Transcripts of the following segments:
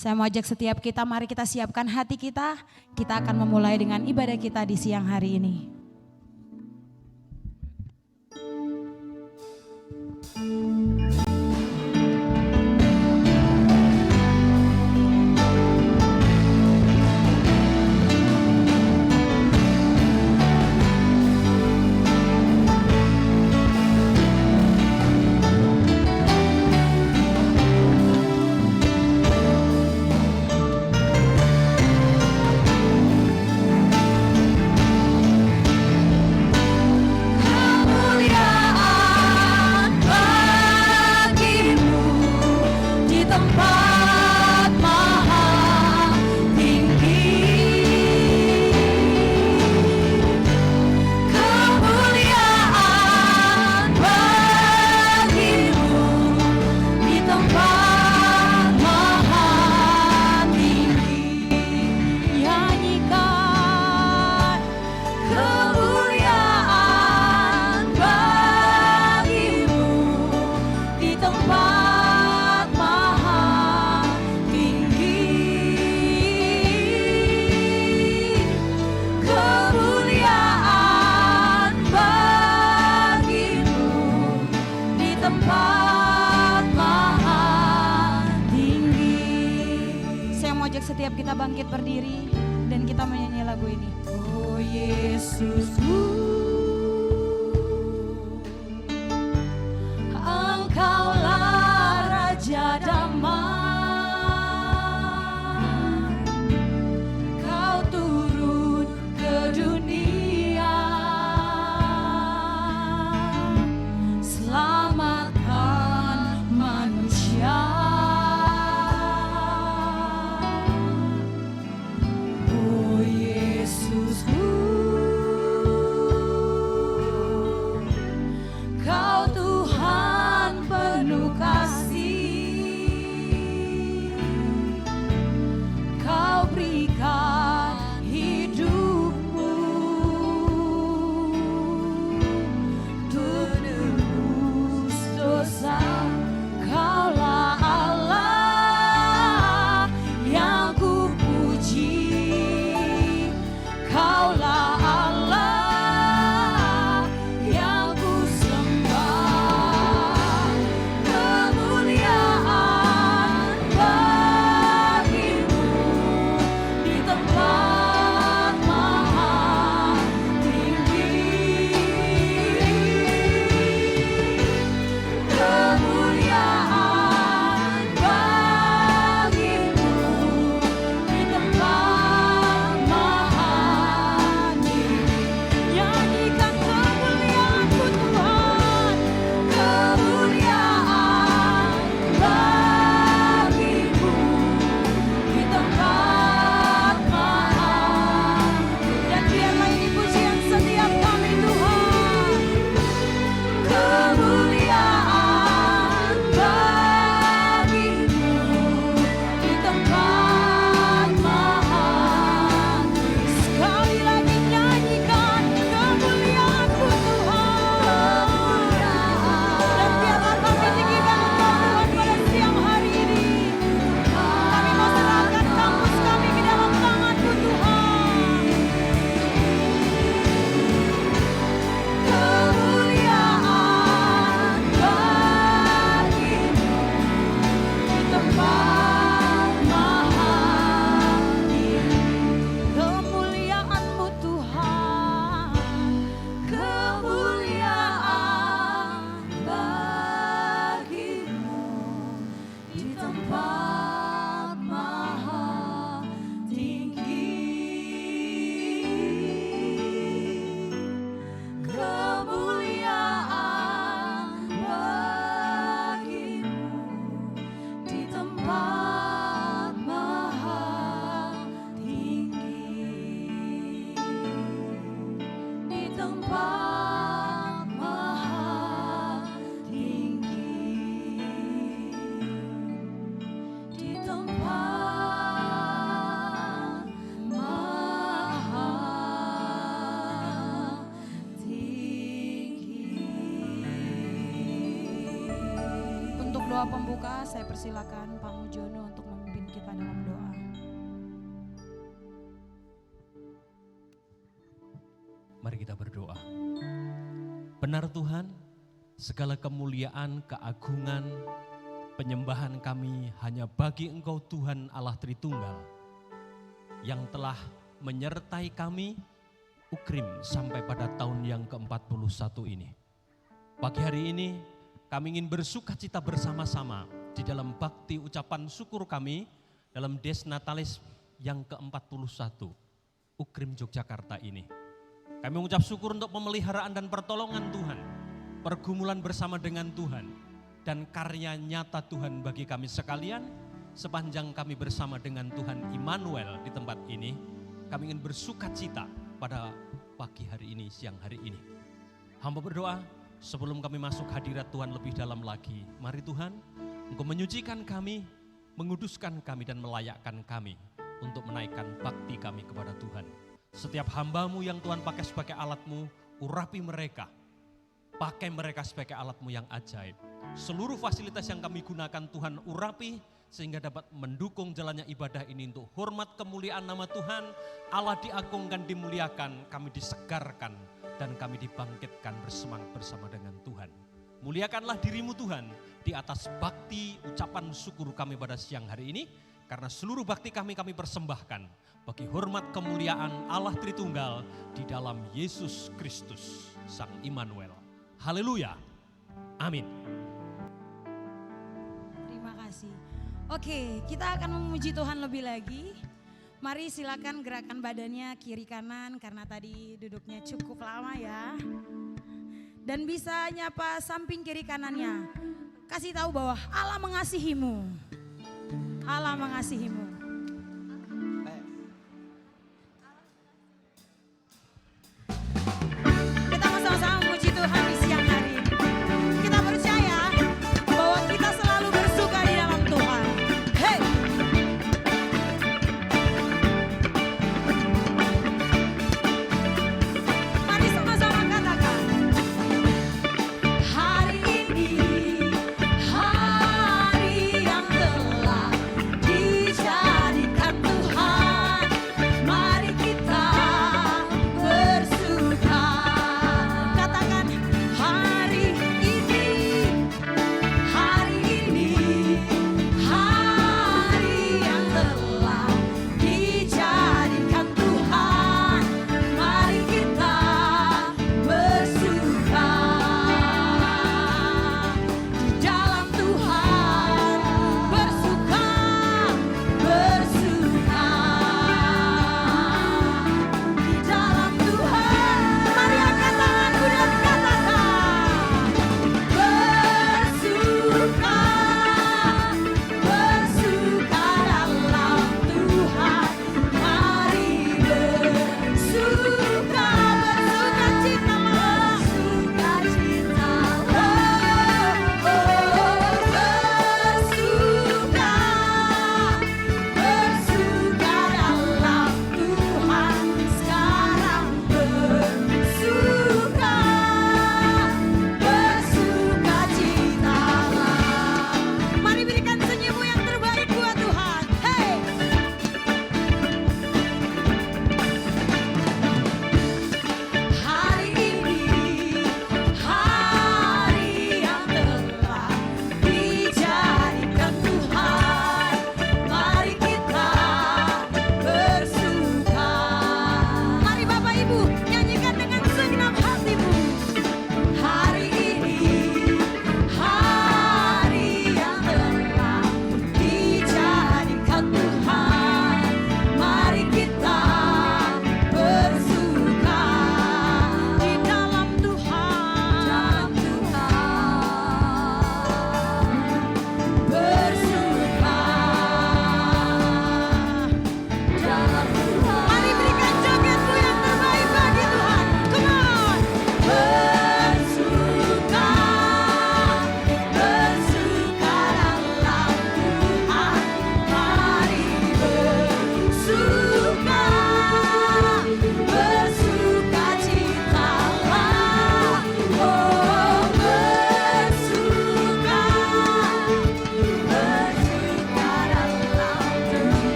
Saya mau ajak setiap kita, mari kita siapkan hati kita. Kita akan memulai dengan ibadah kita di siang hari ini. Setiap kita bangkit berdiri dan kita menyanyi lagu ini. Oh Yesusku, Engkaulah Raja damai, Kau turun ke dunia, selamatkan manusia. Doa pembuka, saya persilakan Pak Mujono untuk memimpin kita dalam kita berdoa. Benar Tuhan, segala kemuliaan, keagungan, penyembahan kami hanya bagi Engkau Tuhan Allah Tritunggal yang telah menyertai kami Ukrim sampai pada tahun yang ke-41 ini. Pagi hari ini kami ingin bersukacita bersama-sama di dalam bakti ucapan syukur kami dalam Des Natalis yang ke-41 Ukrim Yogyakarta ini. Kami mengucap syukur untuk pemeliharaan dan pertolongan Tuhan, pergumulan bersama dengan Tuhan, dan karya nyata Tuhan bagi kami sekalian sepanjang kami bersama dengan Tuhan Immanuel di tempat ini. Kami ingin bersukacita pada pagi hari ini, siang hari ini. Hamba berdoa sebelum kami masuk hadirat Tuhan lebih dalam lagi. Mari Tuhan, Engkau menyucikan kami, menguduskan kami dan melayakkan kami untuk menaikkan bakti kami kepada Tuhan. Setiap hamba-Mu yang Tuhan pakai sebagai alat-Mu, urapi mereka. Pakai mereka sebagai alat-Mu yang ajaib. Seluruh fasilitas yang kami gunakan Tuhan urapi, sehingga dapat mendukung jalannya ibadah ini untuk hormat kemuliaan nama Tuhan. Allah diagungkan, dimuliakan, kami disegarkan, dan kami dibangkitkan bersemangat bersama dengan Tuhan. Muliakanlah diri-Mu Tuhan di atas bakti ucapan syukur kami pada siang hari ini. Karena seluruh bakti kami persembahkan bagi hormat kemuliaan Allah Tritunggal di dalam Yesus Kristus Sang Immanuel. Haleluya. Amin. Terima kasih. Oke, kita akan memuji Tuhan lebih lagi. Mari silakan gerakan badannya kiri kanan karena tadi duduknya cukup lama ya. Dan bisa nyapa samping kiri kanannya. Kasih tahu bahwa Allah mengasihimu. Allah mengasihimu. Kita sama-sama memuji Tuhan di siang hari ini. Kita percaya bahwa kita selalu bersuka di dalam Tuhan. Hey! Mari sama-sama katakan. Hari ini, hari yang telah dijadikan.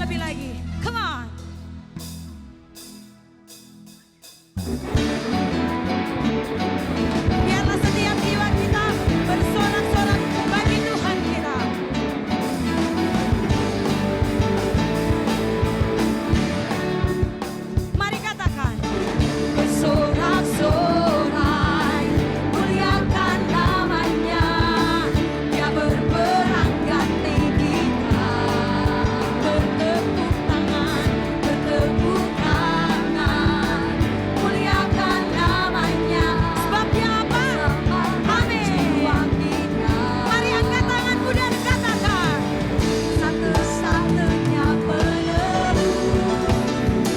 lebih lagi. Come on. Biarlah setiap jiwa kita bersorak-sorak bagi Tuhan kita. Mari katakan. Bersorak-sorai, muliakan namanya. Dia berperang ganti kita. Bertepuk tangan, bertepuk tangan. Muliakan namanya. Sebab dia apa? Amin. Mari angkat tanganmu dan katakan. Satu-satunya penebus,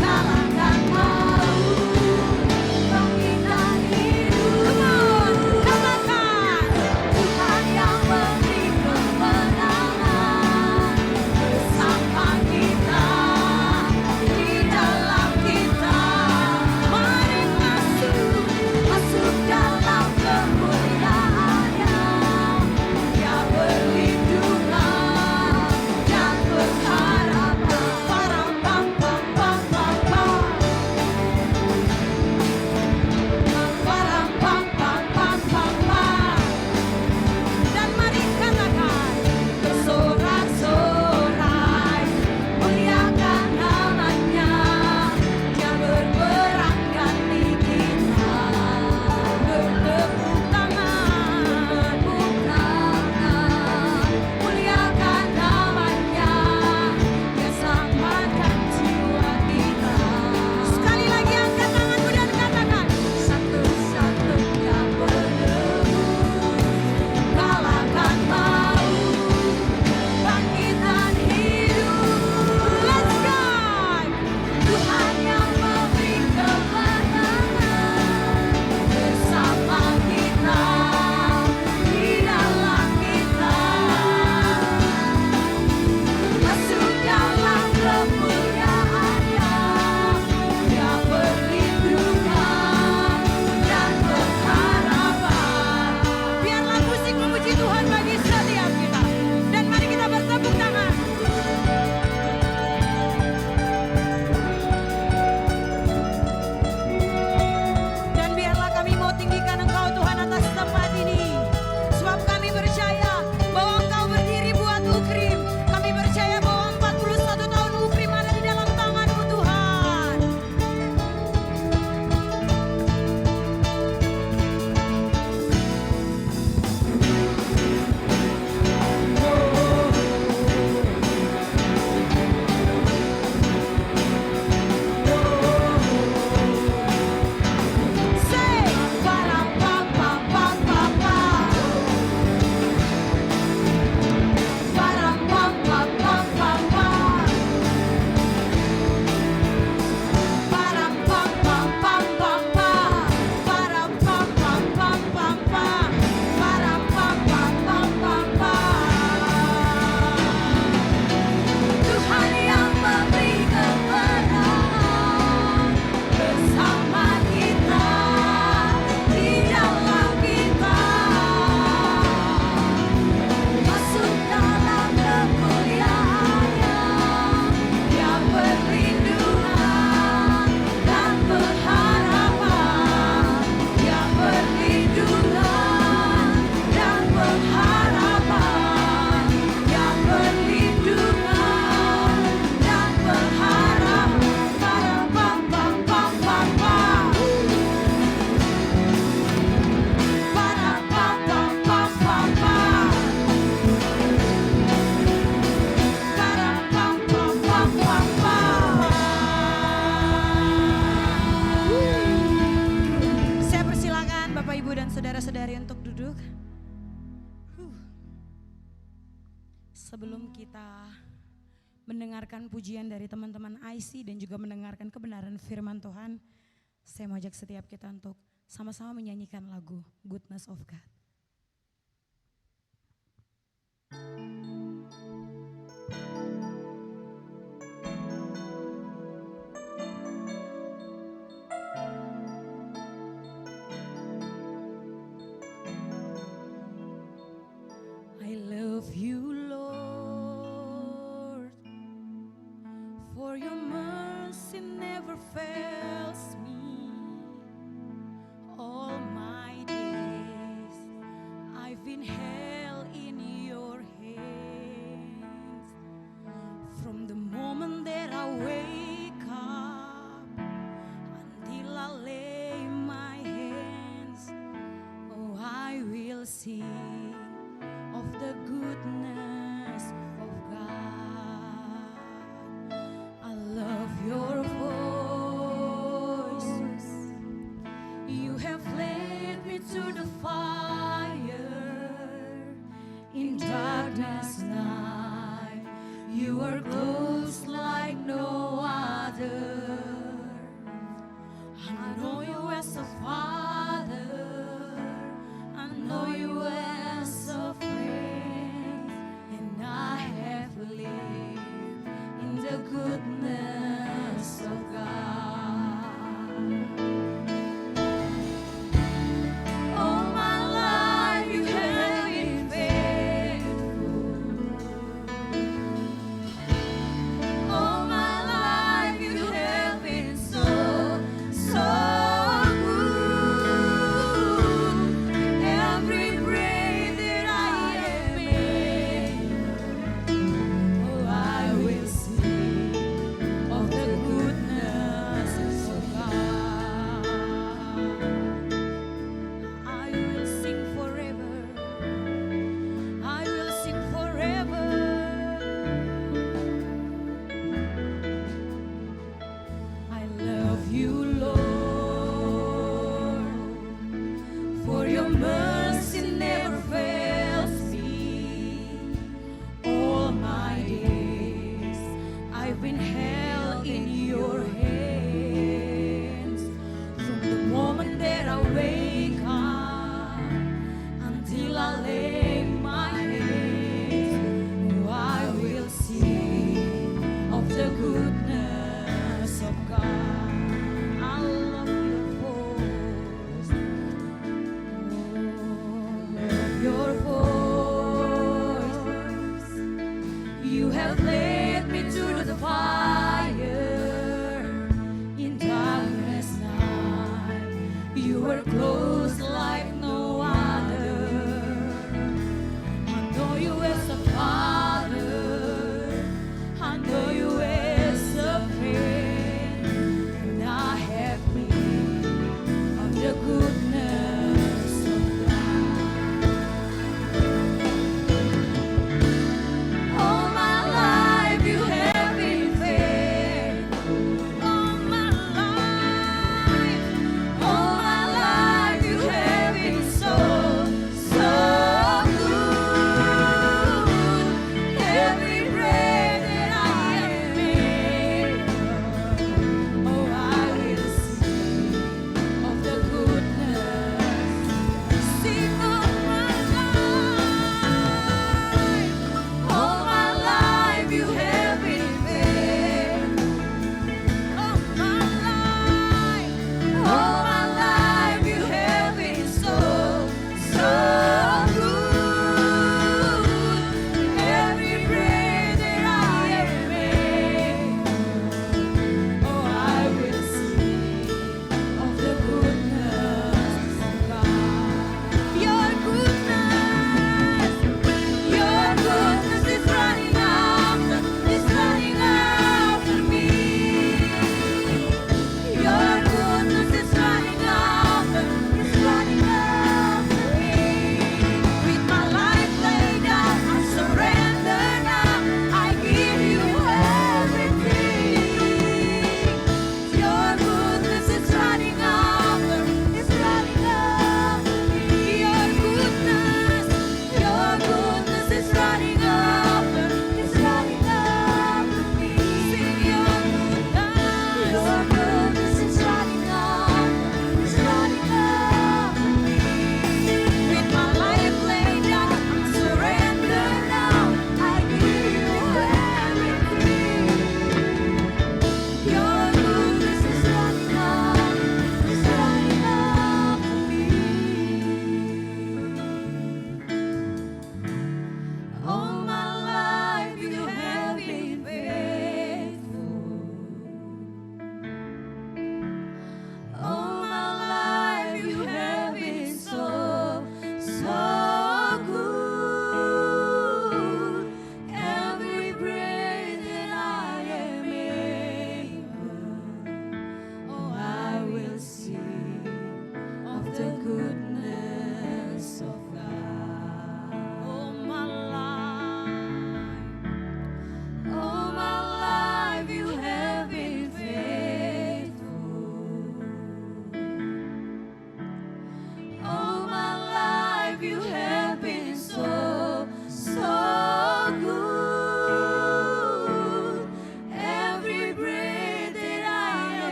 kalahkan maut, bangkitkan hidup. Come on, katakan. Tuhan yang memberi kemenangan bersama kita, di dalam kita. Mari masuk dalam kemuliaannya. Dia perlindungan dan pengharapan. Param pam pam pam pam pam. Param pam pam pam pam pam. Dan mari katakan. Bersorak-sorai, muliakan namanya. Dia berperang ganti kita. Bertepuk tangan, muliakan namanya. Dia selamatkan jiwa kita. Sekali lagi angkat tanganmu dan katakan. Satu-satunya penebus, kalahkan maut, bangkitkan hidup. Let's go. Tuhan yang memberi kemenangan bersama kita, di dalam kita. Masuk dalam kemuliaannya. Dia perlindungan dan pengharapan. Biarlah musik memuji Tuhan bagi setiap kita. Dan mari kita bertepuk tangan. Dan biarlah kami mau tinggikan Engkau Tuhan atas tempat ini. Sebab kami percaya bahwa Engkau berdiri buat Ukrim. Kami percaya bahwa 41 tahun Ukrim ada di dalam tangan-Mu Tuhan. Say, param pam pam pam pam pam. Param pam pam pam pam pam. Param pam pam pam pam pam. Param pam pam pam pam pam. Param pam pam pam pam pam. Tuhan yang memberi kemenangan bersama kita, di dalam kita. Masuk dalam kemuliaannya. Dia perlindungan dan pengharapan. Dia perlindungan dan pengharapan. Dia perlindungan dan pengharapan. Param pam pam pam pam pam. Param pam pam pam pam pam. Param pam pam pam pam pam. Saya persilakan Bapak Ibu dan saudara-saudari untuk duduk. Sebelum kita mendengarkan pujian dari teman-teman IC dan juga mendengarkan kebenaran firman Tuhan, saya mau ajak setiap kita untuk sama-sama menyanyikan lagu Goodness of God. I love you, Lord. darkest night. You are close like no other. I know you as a father. I know you as a friend. And I have lived in the goodness of God. All my life you have been faithful. All my life you have been so, so good. Every breath that I have made, oh, I will sing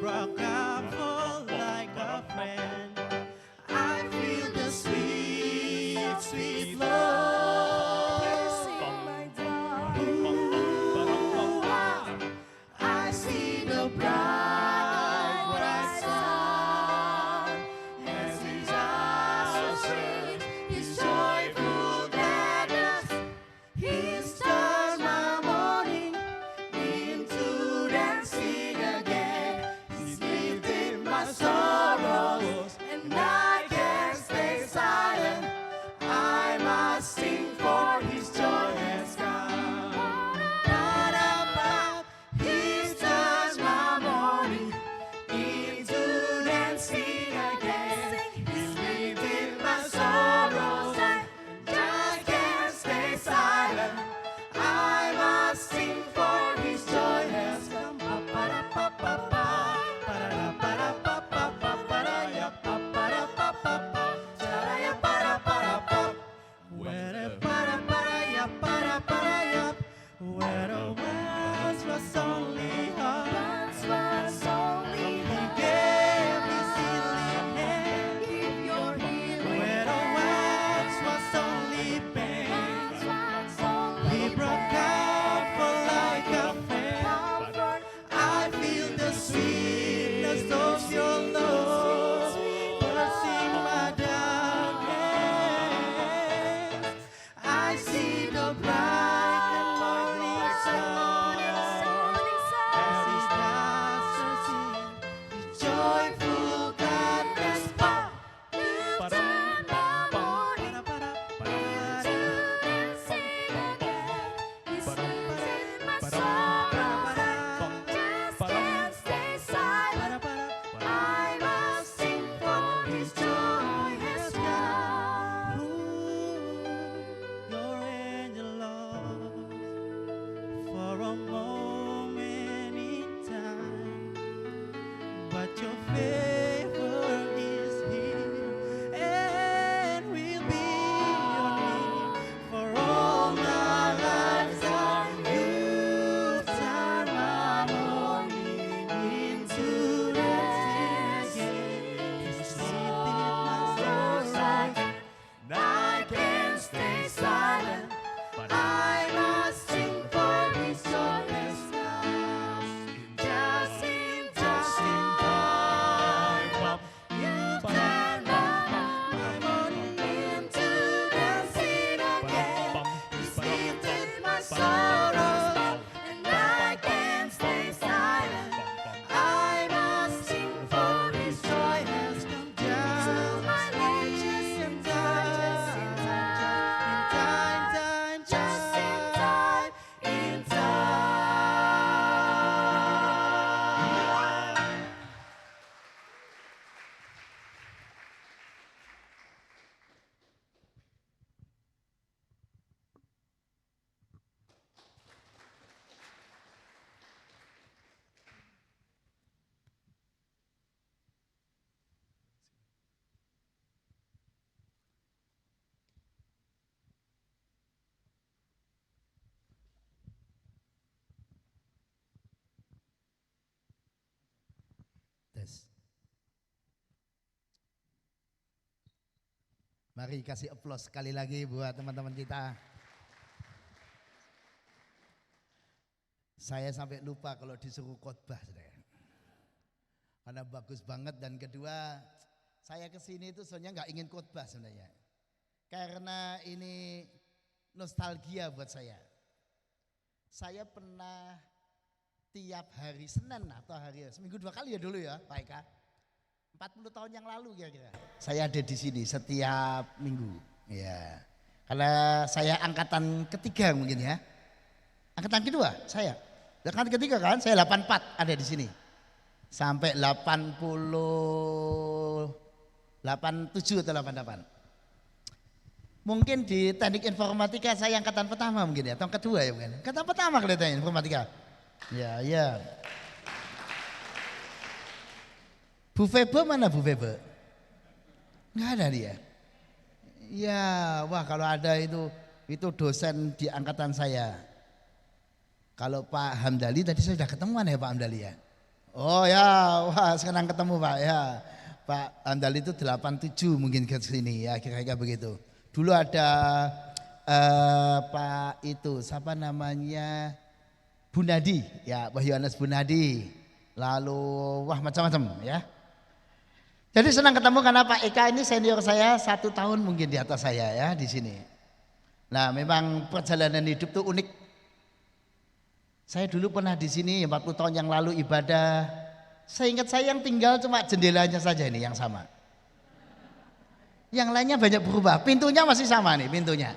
broke up full like a friend. I feel the sweet, sweet love. Ooh, I see the bright, bright sun as he ushers his joyful gladness. He stirs my morning into dancing again. He's lifted my sorrows, and I can't stay silent. I must sing, for his joy has come. Ba-da-ba. He stirs my morning into dancing again. He's lifted my sorrows, and I can't stay silent. I must sing, for his joy has come. Pa-pa-da-pa-pa-pa, pa-da-da-pa-da-pa-pa-pa-da-ya-pa-pa-da-pa-pa-pa, da-da-ya-pa-da-pa-da-pa. Where-da-pa-da-pa-da-ya-pa-da-pa-da-ya, where the once was only heart, he gave his healing hand. Where the once was only pain, he broke out for like a friend. I feel the sweetness of your love, piercing my darkness. I see the bright and morning sun as he dances in his joyful gladness. I must sing, for his joy has come. Your angel lost for a moment in time, but your favor is here and will be on me for all my lifetime. You turn my morning into dancing again. He's lifted my soul like I can't stay silent. I must sing, for his joy has come. Just in time, you turn my morning into dancing again. He's lifted my sorrows, and I can't stay silent. I must sing, for his joy has come. Just in time, just in time, in time. Tes. Mari kasih aplaus sekali lagi buat teman-teman kita. Saya sampai lupa kalau disuruh khotbah, saudara. Karena bagus banget, dan kedua saya kesini itu sebenarnya nggak ingin khotbah sebenarnya. Karena ini nostalgia buat saya. Saya pernah tiap hari Senin atau hari seminggu 2 kali ya dulu ya Pak Eka. 40 tahun yang lalu kira-kira. Saya ada di sini setiap minggu. Ya. Karena saya angkatan ketiga mungkin ya. Angkatan kedua saya. Angkatan ketiga kan, saya 84 ada di sini. Sampai 87 atau 88. Mungkin di teknik informatika saya angkatan pertama mungkin ya, atau kedua ya mungkin. Angkatan pertama kelihatannya informatika. Ya, ya. Bu Febe mana Bu Febe? Nggak ada dia. Ya, wah kalau ada itu dosen di angkatan saya. Kalau Pak Hamdali tadi saya sudah ketemuan ya Pak Hamdali ya. Oh ya, wah senang ketemu Pak ya. Pak Andal itu 87 mungkin ke sini ya kira-kira begitu. Dulu ada Pak itu siapa namanya Bunadi ya, Pak Yohanes Bunadi. Lalu wah macam-macam ya. Jadi senang ketemu karena Pak Eka ini senior saya 1 tahun mungkin di atas saya ya di sini. Nah memang perjalanan hidup tuh unik. Saya dulu pernah di sini 40 tahun yang lalu ibadah. Saya ingat saya yang tinggal cuma jendelanya saja ini yang sama. Yang lainnya banyak berubah. Pintunya masih sama nih pintunya.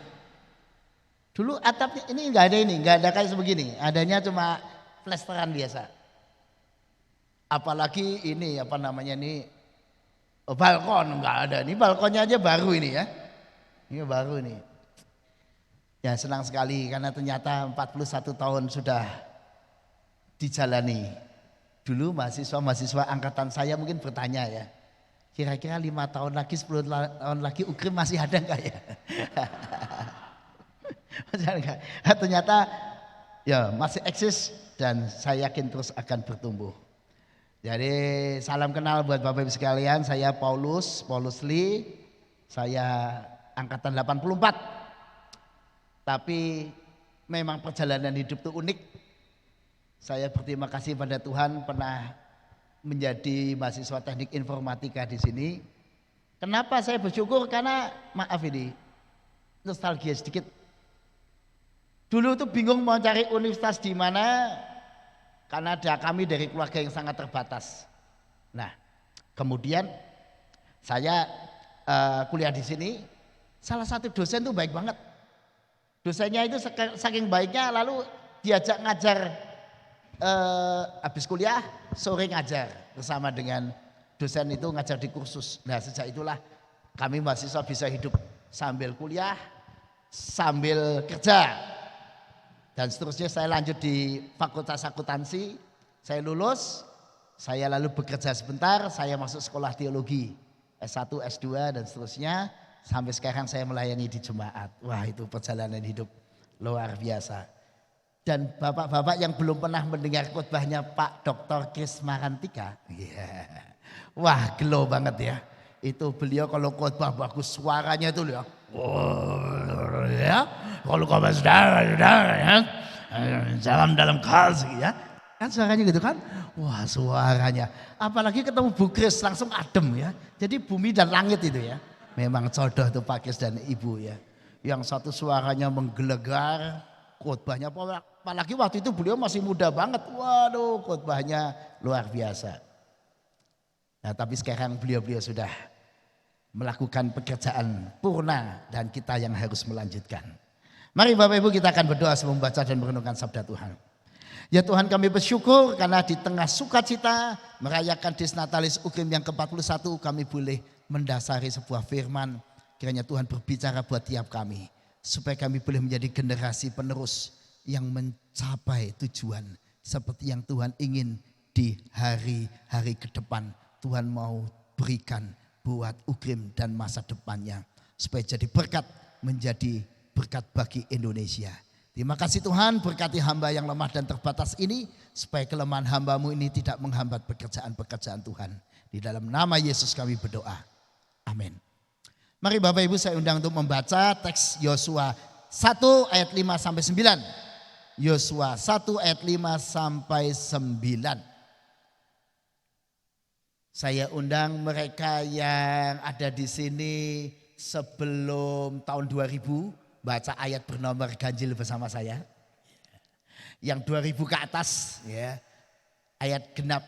Dulu atapnya ini nggak ada kayak sebegini. Adanya cuma plesteran biasa. Apalagi ini apa namanya ini balkon nggak ada. Ini balkonnya aja baru ini ya. Ini baru nih. Ya senang sekali karena ternyata 41 tahun sudah dijalani. Dulu mahasiswa angkatan saya mungkin bertanya ya. Kira-kira 5 tahun lagi, 10 tahun lagi UKRIM masih ada enggak ya? Masih ada enggak? Ternyata ya masih eksis dan saya yakin terus akan bertumbuh. Jadi salam kenal buat Bapak Ibu sekalian, saya Paulus Lee, saya angkatan 84. Tapi memang perjalanan hidup itu unik. Saya berterima kasih pada Tuhan pernah menjadi mahasiswa teknik informatika di sini. Kenapa saya bersyukur? Karena maaf ini nostalgia sedikit. Dulu tuh bingung mau cari universitas di mana karena ada kami dari keluarga yang sangat terbatas. Nah, kemudian saya kuliah di sini. Salah satu dosen tuh baik banget. Dosennya itu saking baiknya lalu diajak ngajar habis kuliah sore ngajar bersama dengan dosen itu ngajar di kursus. Nah sejak itulah kami mahasiswa bisa hidup sambil kuliah, sambil kerja. Dan seterusnya saya lanjut di fakultas akuntansi, saya lulus, saya lalu bekerja sebentar, saya masuk sekolah teologi S1, S2 dan seterusnya. Sampai sekarang saya melayani di jemaat. Wah itu perjalanan hidup luar biasa. Dan bapak-bapak yang belum pernah mendengar khotbahnya Pak Dr. Kris Marantika. Yeah. Wah gelo banget ya. Itu beliau kalau khotbah bagus suaranya itu ya. Oh, ya. Kalau khotbah saudara ya. Salam dalam kasih ya. Kan suaranya gitu kan. Wah suaranya. Apalagi ketemu Bu Kris langsung adem ya. Jadi bumi dan langit itu ya. Memang jodoh tuh Pak Kris dan Ibu ya. Yang satu suaranya menggelegar, khotbahnya apalagi waktu itu beliau masih muda banget. Waduh, khotbahnya luar biasa. Nah, tapi sekarang beliau sudah melakukan pekerjaan purna dan kita yang harus melanjutkan. Mari Bapak Ibu kita akan berdoa sebelum membaca dan merenungkan sabda Tuhan. Ya Tuhan kami bersyukur karena di tengah sukacita merayakan Disnatalis UKRIM yang ke-41 kami boleh mendasari sebuah firman. Kiranya Tuhan berbicara buat tiap kami. Supaya kami boleh menjadi generasi penerus yang mencapai tujuan. Seperti yang Tuhan ingin di hari-hari ke depan. Tuhan mau berikan buat UKRIM dan masa depannya. Supaya jadi berkat, menjadi berkat bagi Indonesia. Terima kasih Tuhan berkati hamba yang lemah dan terbatas ini. Supaya kelemahan hambamu ini tidak menghambat pekerjaan-pekerjaan Tuhan. Di dalam nama Yesus kami berdoa. Amin. Mari Bapak Ibu saya undang untuk membaca teks Yosua 1 ayat 5 sampai 9. Yosua 1 ayat 5 sampai 9. Saya undang mereka yang ada di sini sebelum tahun 2000 baca ayat bernomor ganjil bersama saya. Yang 2000 ke atas ya. Ayat genap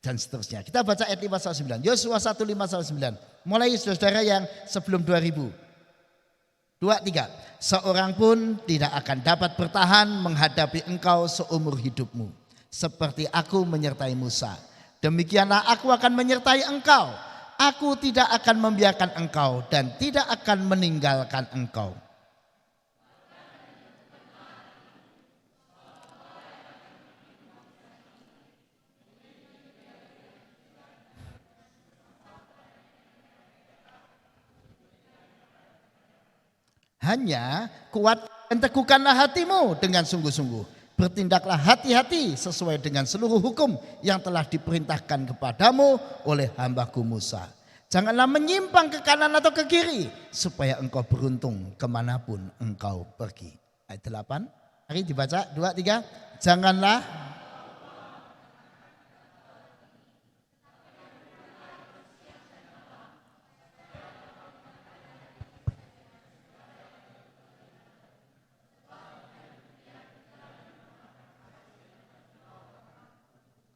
dan seterusnya. Kita baca ayat 5 sampai 9. Yosua 1 5 sampai 9. Mulai saudara yang sebelum 2000. 2, 3. Seorang pun tidak akan dapat bertahan menghadapi engkau seumur hidupmu. Seperti aku menyertai Musa. Demikianlah aku akan menyertai engkau. Aku tidak akan membiarkan engkau dan tidak akan meninggalkan engkau. Hanya kuat dan teguhkanlah hatimu dengan sungguh-sungguh. Bertindaklah hati-hati sesuai dengan seluruh hukum yang telah diperintahkan kepadamu oleh hambaku Musa. Janganlah menyimpang ke kanan atau ke kiri supaya engkau beruntung kemanapun engkau pergi. Ayat 8, mari dibaca 2, 3. Janganlah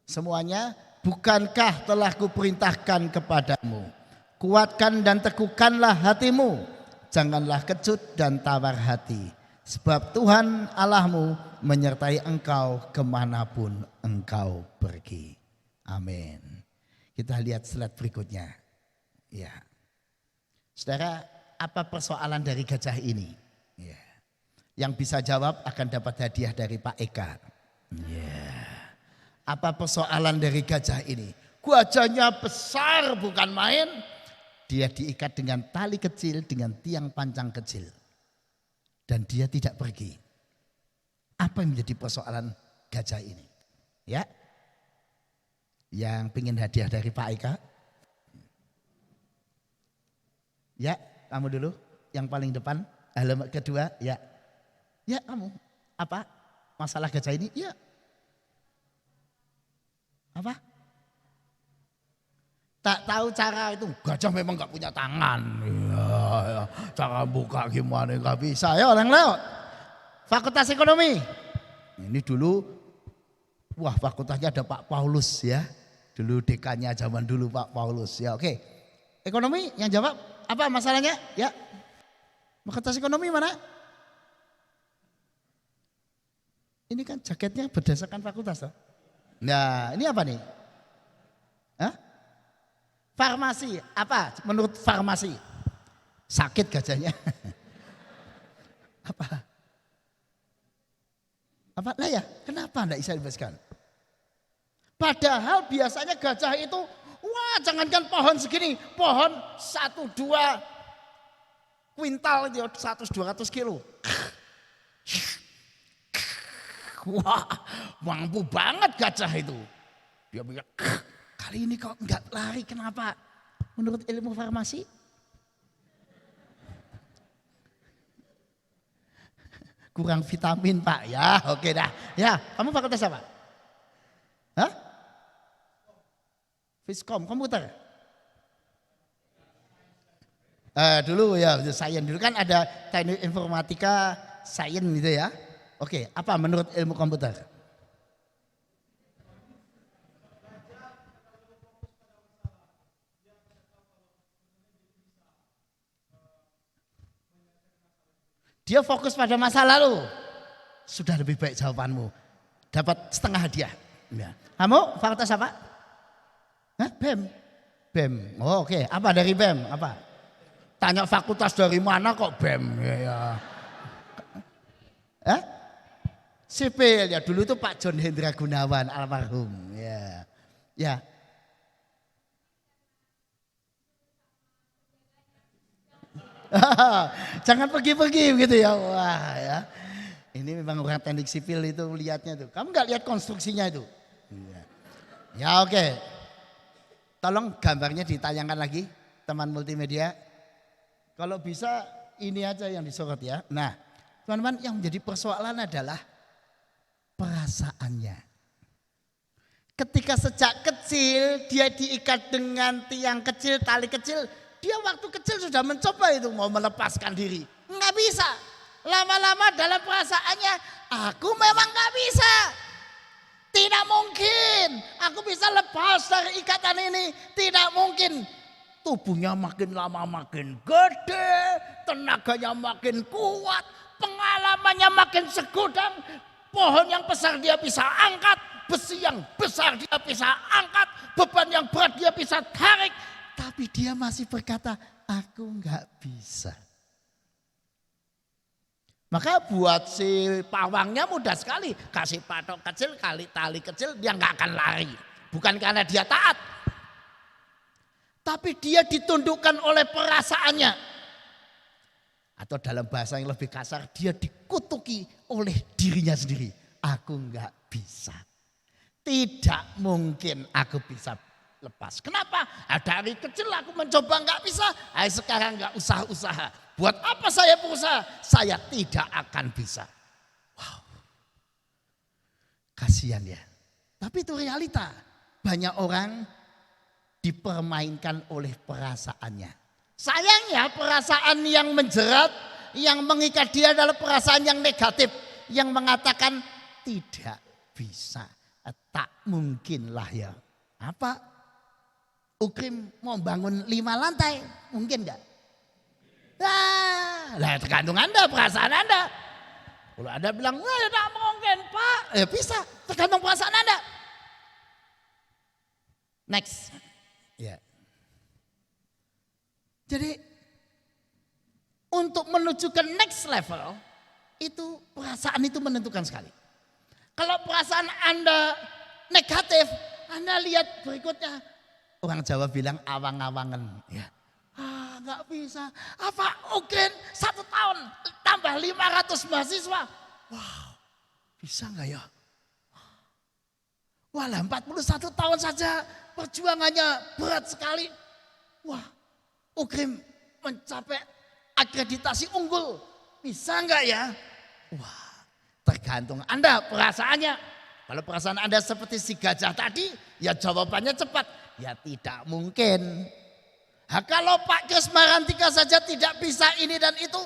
semuanya, bukankah telah kuperintahkan kepadamu? Kuatkan dan teguhkanlah hatimu. Janganlah kecut dan tawar hati. Sebab Tuhan Allahmu menyertai engkau kemanapun engkau pergi. Amin. Kita lihat slide berikutnya. Ya. Saudara, apa persoalan dari gajah ini? Ya. Yang bisa jawab akan dapat hadiah dari Pak Eka. Ya. Apa persoalan dari gajah ini? Gajahnya besar bukan main. Dia diikat dengan tali kecil, dengan tiang pancang kecil. Dan dia tidak pergi. Apa yang menjadi persoalan gajah ini? Ya, yang pengen hadiah dari Pak Eka? Ya, kamu dulu. Yang paling depan, halaman kedua. Ya, ya kamu. Apa masalah gajah ini? Ya. Apa? Tak tahu cara itu. Gajah memang gak punya tangan. Ya, cara buka gimana gak bisa. Ya orang lewat. Fakultas Ekonomi. Ini dulu, wah fakultasnya ada Pak Paulus ya. Dulu dekannya zaman dulu Pak Paulus. Ya oke. Ekonomi yang jawab. Apa masalahnya? Ya. Fakultas Ekonomi mana? Ini kan jaketnya berdasarkan fakultas. Toh? Nah ini apa nih? Hah? Farmasi, apa menurut farmasi? Sakit gajahnya. Apa? Apa? Lah ya, kenapa enggak bisa dibebaskan? Padahal biasanya gajah itu, wah jangankan pohon segini, pohon 1-2 kuintal, 100-200 kilo. Wah, mampu banget gajah itu. Dia bilang, kali ini kok enggak lari, kenapa? Menurut ilmu farmasi? Kurang vitamin Pak, ya oke dah. Ya, kamu fakultas apa? Hah? Fiskom, komputer? Dulu ya, sains dulu kan ada teknik informatika, sains gitu ya. Oke, apa menurut ilmu komputer? Dia fokus pada masa lalu. Sudah lebih baik jawabanmu. Dapat setengah hadiah. Ya. Kamu fakultas apa? Hah? BEM. BEM. Oh, oke. Apa dari BEM? Apa? Tanya fakultas dari mana kok BEM? Ya. Hah? Sipil ya, dulu itu Pak John Hendra Gunawan almarhum. Ya. Ya. Jangan pergi-pergi gitu ya. Wah ya. Ini memang orang teknik sipil itu lihatnya tuh. Kamu nggak lihat konstruksinya itu? Ya oke. Tolong gambarnya ditayangkan lagi teman multimedia. Kalau bisa ini aja yang disorot ya. Nah teman-teman, yang menjadi persoalan adalah perasaannya. Ketika sejak kecil dia diikat dengan tiang kecil, tali kecil. Dia waktu kecil sudah mencoba itu mau melepaskan diri. Nggak bisa. Lama-lama dalam perasaannya, aku memang nggak bisa. Tidak mungkin aku bisa lepas dari ikatan ini. Tidak mungkin. Tubuhnya makin lama makin gede. Tenaganya makin kuat. Pengalamannya makin segudang. Pohon yang besar dia bisa angkat. Besi yang besar dia bisa angkat. Beban yang berat dia bisa tarik. Tapi dia masih berkata, aku enggak bisa. Maka buat si pawangnya mudah sekali. Kasih patok kecil, kali tali kecil, dia enggak akan lari. Bukan karena dia taat. Tapi dia ditundukkan oleh perasaannya. Atau dalam bahasa yang lebih kasar, dia dikutuki oleh dirinya sendiri. aku enggak bisa. Tidak mungkin aku bisa lepas. Kenapa? Dari kecil aku mencoba enggak bisa. Sekarang enggak usah usaha. Buat apa saya berusaha? Saya tidak akan bisa. Wow. Kasihan ya. Tapi itu realita. Banyak orang dipermainkan oleh perasaannya. Sayangnya perasaan yang menjerat, yang mengikat dia adalah perasaan yang negatif. Yang mengatakan tidak bisa, tak mungkin lah ya. Apa? Ukrim mau bangun 5 lantai, mungkin enggak? Lah tergantung Anda, perasaan Anda. Kalau Anda bilang, wah tidak mungkin Pak. Bisa, tergantung perasaan Anda. Next. Ya. Jadi untuk menuju ke next level, itu perasaan itu menentukan sekali. Kalau perasaan Anda negatif, Anda lihat berikutnya. Orang Jawa bilang awang-awangan. Ya. Nggak bisa. Apa mungkin 1 tahun tambah 500 mahasiswa? Wow, bisa nggak ya? Wah, 41 tahun saja perjuangannya berat sekali. Wah, Ukrim mencapai akreditasi unggul. Bisa nggak ya? Wah, tergantung Anda perasaannya. Kalau perasaan Anda seperti si gajah tadi, ya jawabannya cepat. Ya tidak mungkin. Nah, kalau Pak Kris Marantika saja tidak bisa ini dan itu.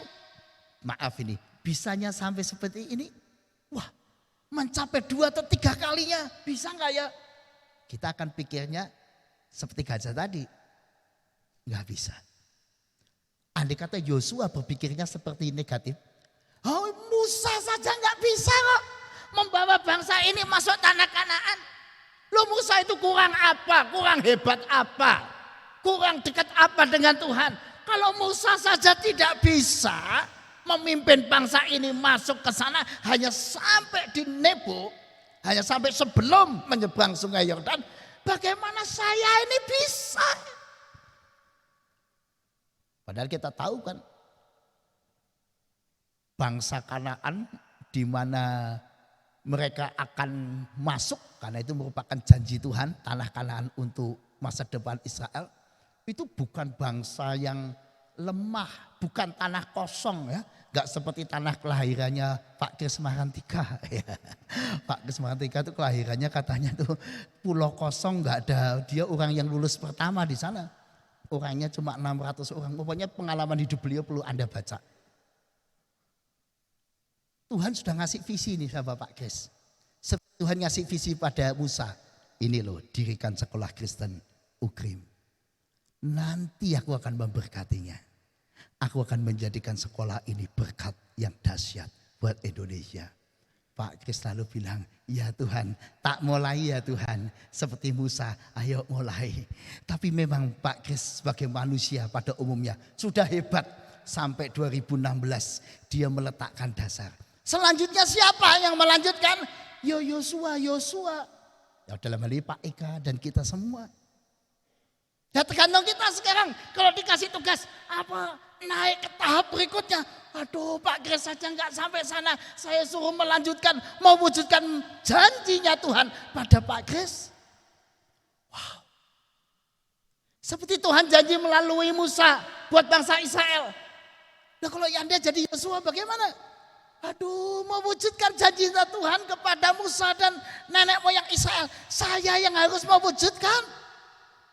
Maaf ini, bisanya sampai seperti ini. Wah, mencapai 2 atau 3 kalinya. Bisa nggak ya? Kita akan pikirnya seperti gajah tadi. Nggak bisa. Andai kata Yosua berpikirnya seperti negatif. Oh, Musa saja nggak bisa kok membawa bangsa ini masuk tanah Kanaan. Lo Musa itu kurang apa? Kurang hebat apa? Kurang dekat apa dengan Tuhan? Kalau Musa saja tidak bisa memimpin bangsa ini masuk ke sana, hanya sampai di Nebo, hanya sampai sebelum menyeberang Sungai Yordan, bagaimana saya ini bisa? Padahal kita tahu kan, bangsa Kanaan di mana mereka akan masuk, karena itu merupakan janji Tuhan, tanah Kanaan untuk masa depan Israel. Itu bukan bangsa yang lemah, bukan tanah kosong ya. Gak seperti tanah kelahirannya Pak Kris Marantika. Pak Kris Marantika itu kelahirannya katanya tuh pulau kosong, gak ada, dia orang yang lulus pertama di sana. Orangnya cuma 600 orang, pokoknya pengalaman hidup beliau perlu Anda baca. Tuhan sudah ngasih visi nih sama Pak Kris. Tuhan ngasih visi pada Musa. Ini loh, dirikan sekolah Kristen Ukrim. Nanti aku akan memberkatinya. Aku akan menjadikan sekolah ini berkat yang dahsyat buat Indonesia. Pak Kris lalu bilang, ya Tuhan, tak mulai ya Tuhan. Seperti Musa, ayo mulai. Tapi memang Pak Kris sebagai manusia pada umumnya sudah hebat. Sampai 2016 dia meletakkan dasar. Selanjutnya siapa yang melanjutkan? Yosua. Ya dalam hal ini Pak Eka dan kita semua. Ya tergantung kita sekarang. Kalau dikasih tugas apa naik ke tahap berikutnya. Aduh Pak Kris saja nggak sampai sana. Saya suruh melanjutkan, mewujudkan janjinya Tuhan pada Pak Kris. Wow. Seperti Tuhan janji melalui Musa buat bangsa Israel. Nah kalau Anda jadi Yosua bagaimana? Aduh, mewujudkan janji Tuhan kepada Musa dan nenek moyang Israel. Saya yang harus mewujudkan.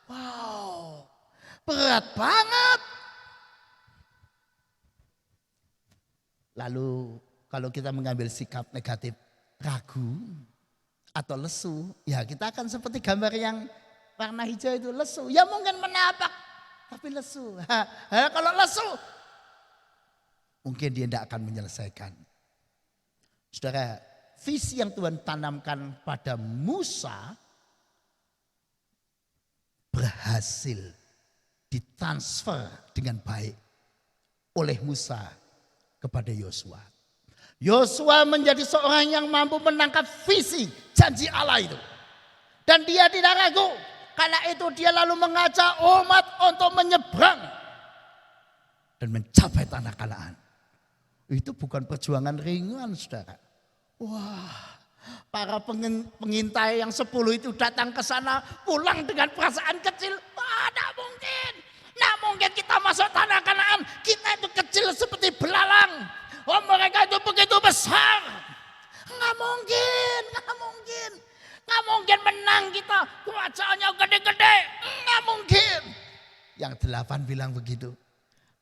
Wow, berat banget. Lalu kalau kita mengambil sikap negatif, ragu atau lesu, ya kita akan seperti gambar yang warna hijau itu lesu. Ya mungkin menapak, tapi lesu. Kalau lesu, mungkin dia tidak akan menyelesaikan. Saudara, visi yang Tuhan tanamkan pada Musa berhasil ditransfer dengan baik oleh Musa kepada Yosua. Yosua menjadi seorang yang mampu menangkap visi janji Allah itu. Dan dia tidak ragu. Karena itu dia lalu mengajak umat untuk menyeberang dan mencapai tanah Kanaan. Itu bukan perjuangan ringan, saudara. Wah, Para pengintai yang 10 itu datang ke sana pulang dengan perasaan kecil. Wah, tidak mungkin. Tidak mungkin kita masuk tanah Kanaan. Kita itu kecil seperti belalang. Oh, mereka itu begitu besar. Nggak mungkin, nggak mungkin. Nggak mungkin menang kita. Kerajaannya gede-gede. Nggak mungkin. Yang 8 bilang begitu.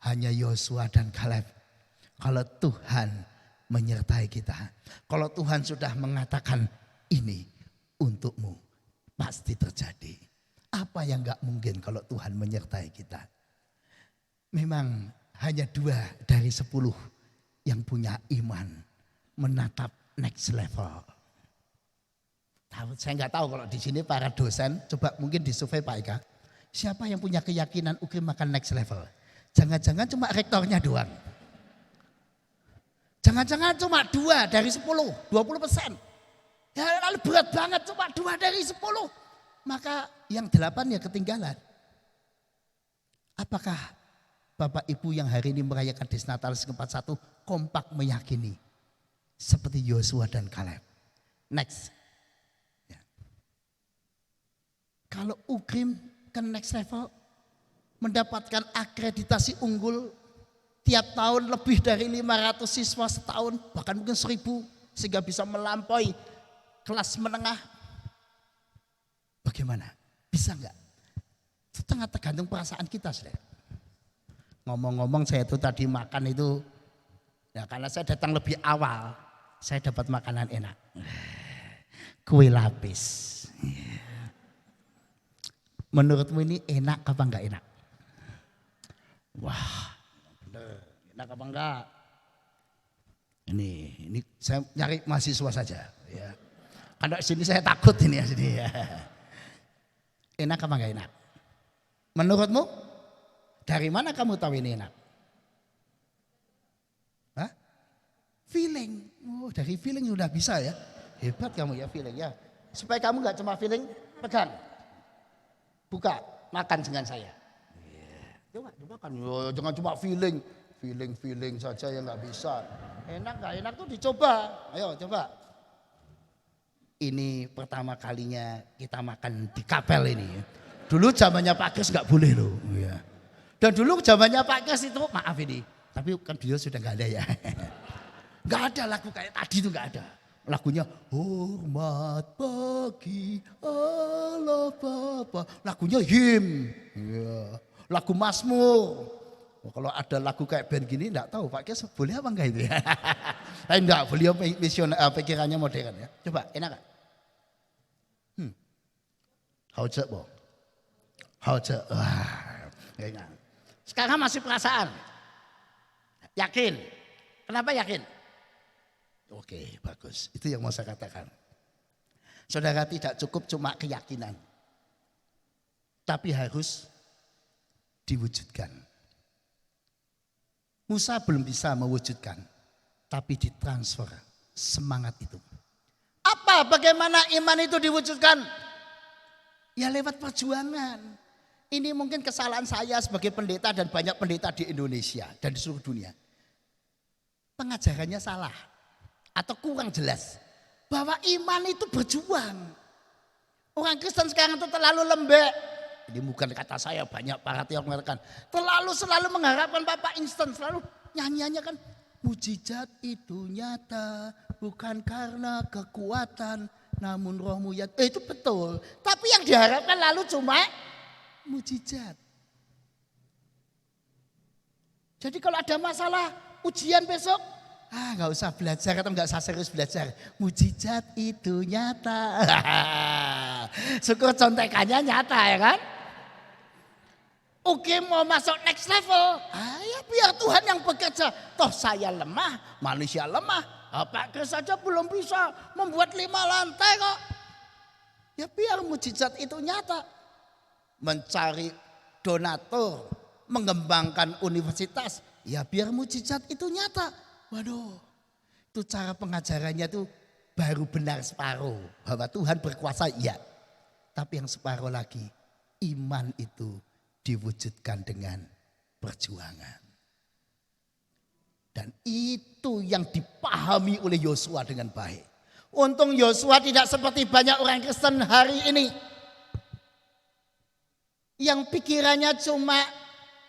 Hanya Yosua dan Kaleb. Kalau Tuhan menyertai kita. Kalau Tuhan sudah mengatakan ini untukmu. Pasti terjadi. Apa yang nggak mungkin kalau Tuhan menyertai kita. Memang hanya 2 dari 10 yang punya iman menatap next level. Saya nggak tahu kalau di sini para dosen, coba mungkin disurvei Pak Eka. Siapa yang punya keyakinan UGM akan next level? Jangan-jangan cuma rektornya doang. Jangan-jangan cuma 2 dari 10, 20%. Ya lalu berat banget cuma 2 dari 10. Maka yang 8 ya ketinggalan. Apakah Bapak Ibu yang hari ini merayakan Desnatalis ke-41 kompak meyakini seperti Yosua dan Kaleb? Next. Ya. Kalau UGM ke next level mendapatkan akreditasi unggul tiap tahun lebih dari 500 siswa setahun, bahkan mungkin 1000 sehingga bisa melampaui kelas menengah. Bagaimana? Bisa enggak? Itu sangat tergantung perasaan kita, saudara. Ngomong-ngomong saya itu tadi makan itu, ya karena saya datang lebih awal, saya dapat makanan enak. Kue lapis. Menurutmu ini enak apa enggak enak? Wah, bener. Enak apa enggak? Ini saya nyari mahasiswa saja. Ya. Karena sini saya takut ini ya sini. Ya. Enak apa enggak enak? Menurutmu? Dari mana kamu tahu ini enak? Hah? Feeling. Oh, dari feeling udah bisa ya. Hebat kamu ya feeling ya. Supaya kamu enggak cuma feeling, pegang. Buka, makan dengan saya. Coba makan. Jangan cuma feeling. Feeling saja yang enggak bisa. Enak enggak enak tuh dicoba. Ayo coba. Ini pertama kalinya kita makan di kapel ini. Dulu zamannya Pak Kes enggak boleh loh. Ya. Dan dulu zamannya Pak Kes itu maaf ini. Tapi kan dia sudah enggak ada ya. Enggak ada lagu kayak tadi itu enggak ada. Lagunya hormat bagi Allah Bapa. Lagunya him. Ya. Lagu Mazmur. Oh, kalau ada lagu kayak band gini enggak tahu Pak Kes boleh apa enggak itu ya. Tapi enggak, beliau pikirannya modern ya. Coba enak enggak? Hauce bo. Hauce. Wah, enak. Sekarang masih perasaan. Yakin. Kenapa yakin? Oke, bagus. Itu yang mau saya katakan. Saudara, tidak cukup cuma keyakinan. Tapi harus diwujudkan. Musa belum bisa mewujudkan. Tapi ditransfer semangat itu. Apa? Bagaimana iman itu diwujudkan? Ya lewat perjuangan. Ini mungkin kesalahan saya sebagai pendeta dan banyak pendeta di Indonesia dan di seluruh dunia. Pengajarannya salah atau kurang jelas. Bahwa iman itu berjuang. Orang Kristen sekarang itu terlalu lembek. Ini bukan kata saya, banyak para teolog mengatakan. Selalu mengharapkan Bapak instan. Selalu nyanyiannya kan. Mujizat itu nyata bukan karena kekuatan. Namun rohmu ya. Itu betul. Tapi yang diharapkan lalu cuma mujizat. Jadi kalau ada masalah ujian besok, nggak usah belajar atau nggak usah serius belajar. Mujizat itu nyata. Syukur contekannya nyata ya kan. Oke mau masuk next level, ya biar Tuhan yang bekerja. Toh saya lemah, manusia lemah. Pak Kris saja belum bisa membuat 5 lantai kok. Ya biar mujizat itu nyata. Mencari donatur, mengembangkan universitas, ya biar mujizat itu nyata. Waduh, itu cara pengajarannya tuh baru benar separuh. Bahwa Tuhan berkuasa, iya. Tapi yang separuh lagi, iman itu diwujudkan dengan perjuangan. Dan itu yang dipahami oleh Yosua dengan baik. Untung Yosua tidak seperti banyak orang Kristen hari ini. Yang pikirannya cuma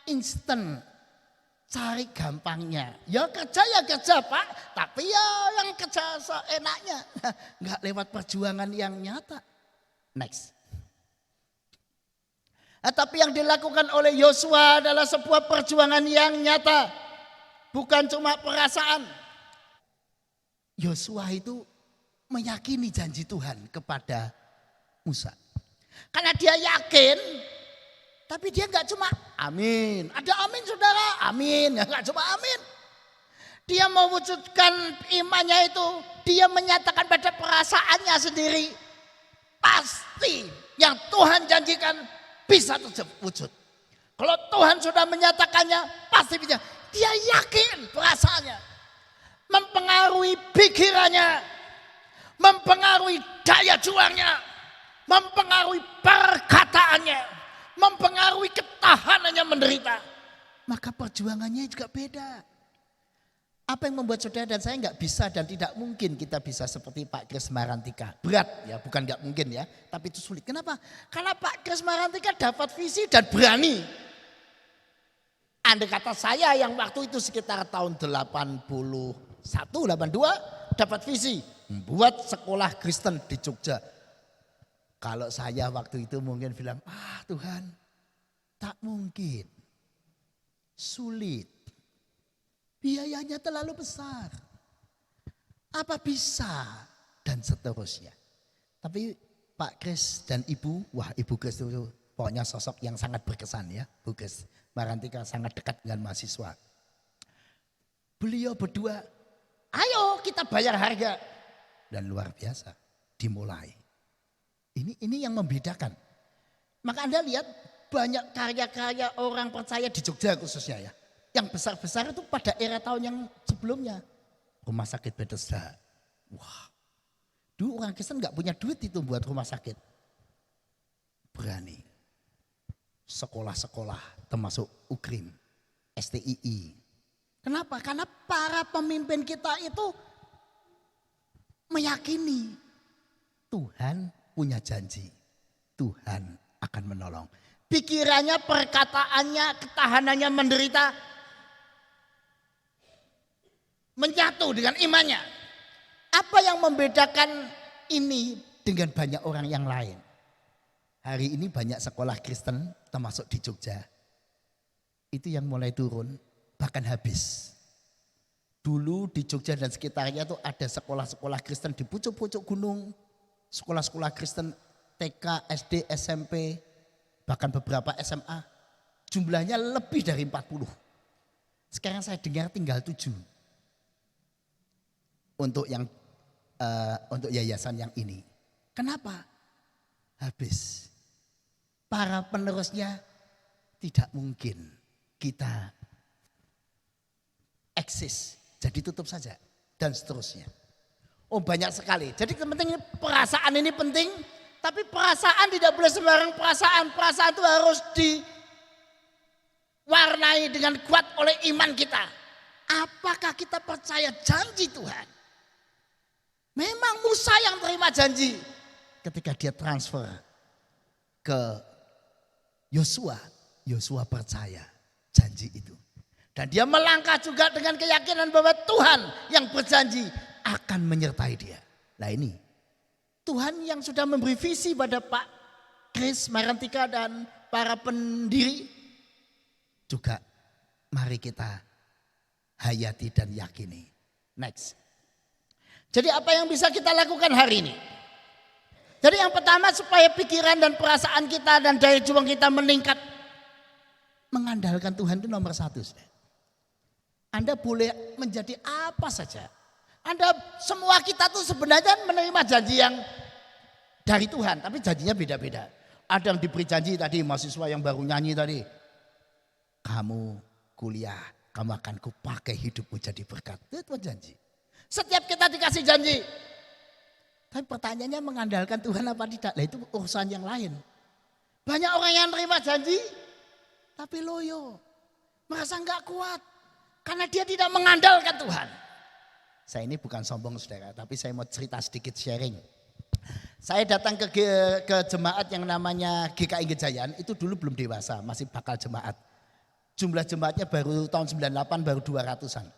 instan, cari gampangnya. Ya kerja Pak, tapi ya yang kerja seenaknya. Enggak lewat perjuangan yang nyata. Next. Tapi yang dilakukan oleh Yosua adalah sebuah perjuangan yang nyata. Bukan cuma perasaan. Yosua itu meyakini janji Tuhan kepada Musa. Karena dia yakin, tapi dia enggak cuma amin. Ada amin saudara, amin. Enggak cuma amin. Dia mewujudkan imannya itu, dia menyatakan pada perasaannya sendiri. Pasti yang Tuhan janjikan bisa terwujud. Kalau Tuhan sudah menyatakannya, pasti bisa. Dia yakin perasaannya. Mempengaruhi pikirannya. Mempengaruhi daya juangnya. Mempengaruhi perkataannya. Mempengaruhi ketahanannya menderita. Maka perjuangannya juga beda. Apa yang membuat saudara dan saya nggak bisa dan tidak mungkin kita bisa seperti Pak Kris Marantika. Berat ya, bukan nggak mungkin ya, tapi itu sulit. Kenapa? Karena Pak Kris Marantika dapat visi dan berani. Andai kata saya yang waktu itu sekitar tahun 81, 82 dapat visi. Membuat sekolah Kristen di Jogja. Kalau saya waktu itu mungkin bilang, Tuhan tak mungkin. Sulit. Biayanya terlalu besar. Apa bisa? Dan seterusnya. Tapi Pak Kris dan Ibu, wah Ibu Kris itu pokoknya sosok yang sangat berkesan ya. Bu Kris Marantika sangat dekat dengan mahasiswa. Beliau berdua, ayo kita bayar harga. Dan luar biasa, dimulai. Ini yang membedakan. Maka Anda lihat banyak karya-karya orang percaya di Jogja khususnya ya. Yang besar-besar itu pada era tahun yang sebelumnya. Rumah sakit Bethesda. Wah, dulu orang Kristen gak punya duit itu buat rumah sakit. Berani. Sekolah-sekolah termasuk UKRIM, STII. Kenapa? Karena para pemimpin kita itu meyakini Tuhan punya janji. Tuhan akan menolong. Pikirannya, perkataannya, ketahanannya menderita. Menyatu dengan imannya. Apa yang membedakan ini dengan banyak orang yang lain? Hari ini banyak sekolah Kristen termasuk di Jogja. Itu yang mulai turun bahkan habis. Dulu di Jogja dan sekitarnya tuh ada sekolah-sekolah Kristen di pucuk-pucuk gunung. Sekolah-sekolah Kristen TK, SD, SMP, bahkan beberapa SMA. Jumlahnya lebih dari 40. Sekarang saya dengar tinggal 7. Untuk yayasan yang ini. Kenapa? Habis. Para penerusnya tidak mungkin kita eksis. Jadi tutup saja dan seterusnya. Oh banyak sekali. Jadi penting perasaan ini penting. Tapi perasaan tidak boleh sembarang perasaan. Perasaan itu harus diwarnai dengan kuat oleh iman kita. Apakah kita percaya janji Tuhan? Memang Musa yang terima janji. Ketika dia transfer ke Yosua, Yosua percaya janji itu. Dan dia melangkah juga dengan keyakinan bahwa Tuhan yang berjanji akan menyertai dia. Nah ini Tuhan yang sudah memberi visi pada Pak Kris Marantika dan para pendiri. Juga mari kita hayati dan yakini. Next. Jadi apa yang bisa kita lakukan hari ini? Jadi yang pertama supaya pikiran dan perasaan kita dan daya juang kita meningkat. Mengandalkan Tuhan itu nomor 1. Anda boleh menjadi apa saja. Anda semua kita tuh sebenarnya menerima janji yang dari Tuhan. Tapi janjinya beda-beda. Ada yang diberi janji tadi mahasiswa yang baru nyanyi tadi. Kamu kuliah, kamu akan kupakai hidupmu jadi berkat. Itu Tuhan janji. Setiap kita dikasih janji. Tapi pertanyaannya mengandalkan Tuhan apa tidak? Nah itu urusan yang lain. Banyak orang yang terima janji. Tapi loyo. Merasa enggak kuat. Karena dia tidak mengandalkan Tuhan. Saya ini bukan sombong saudara, tapi saya mau cerita sedikit sharing. Saya datang ke jemaat yang namanya GKI Gejayan, itu dulu belum dewasa, masih bakal jemaat. Jumlah jemaatnya baru tahun 98 baru 200-an.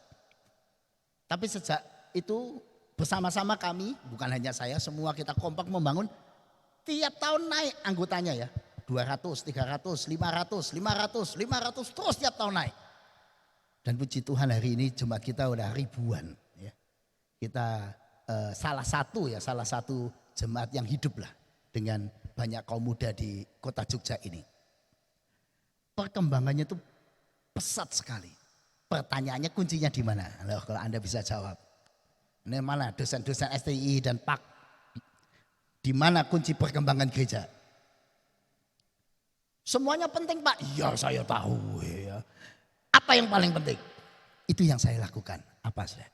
Tapi sejak itu bersama-sama kami, bukan hanya saya, semua kita kompak membangun. Tiap tahun naik anggotanya ya. 200, 300, 500, 500, 500 terus tiap tahun naik. Dan puji Tuhan hari ini jemaat kita udah ribuan. Ya. Kita salah satu jemaat yang hidup lah dengan banyak kaum muda di kota Jogja ini. Perkembangannya itu pesat sekali. Pertanyaannya kuncinya di mana? Loh, kalau Anda bisa jawab. Ini mana dosen-dosen STI dan PAK? Di mana kunci perkembangan gereja? Semuanya penting Pak. Iya saya tahu. Ya. Apa yang paling penting? Itu yang saya lakukan. Apa saudara?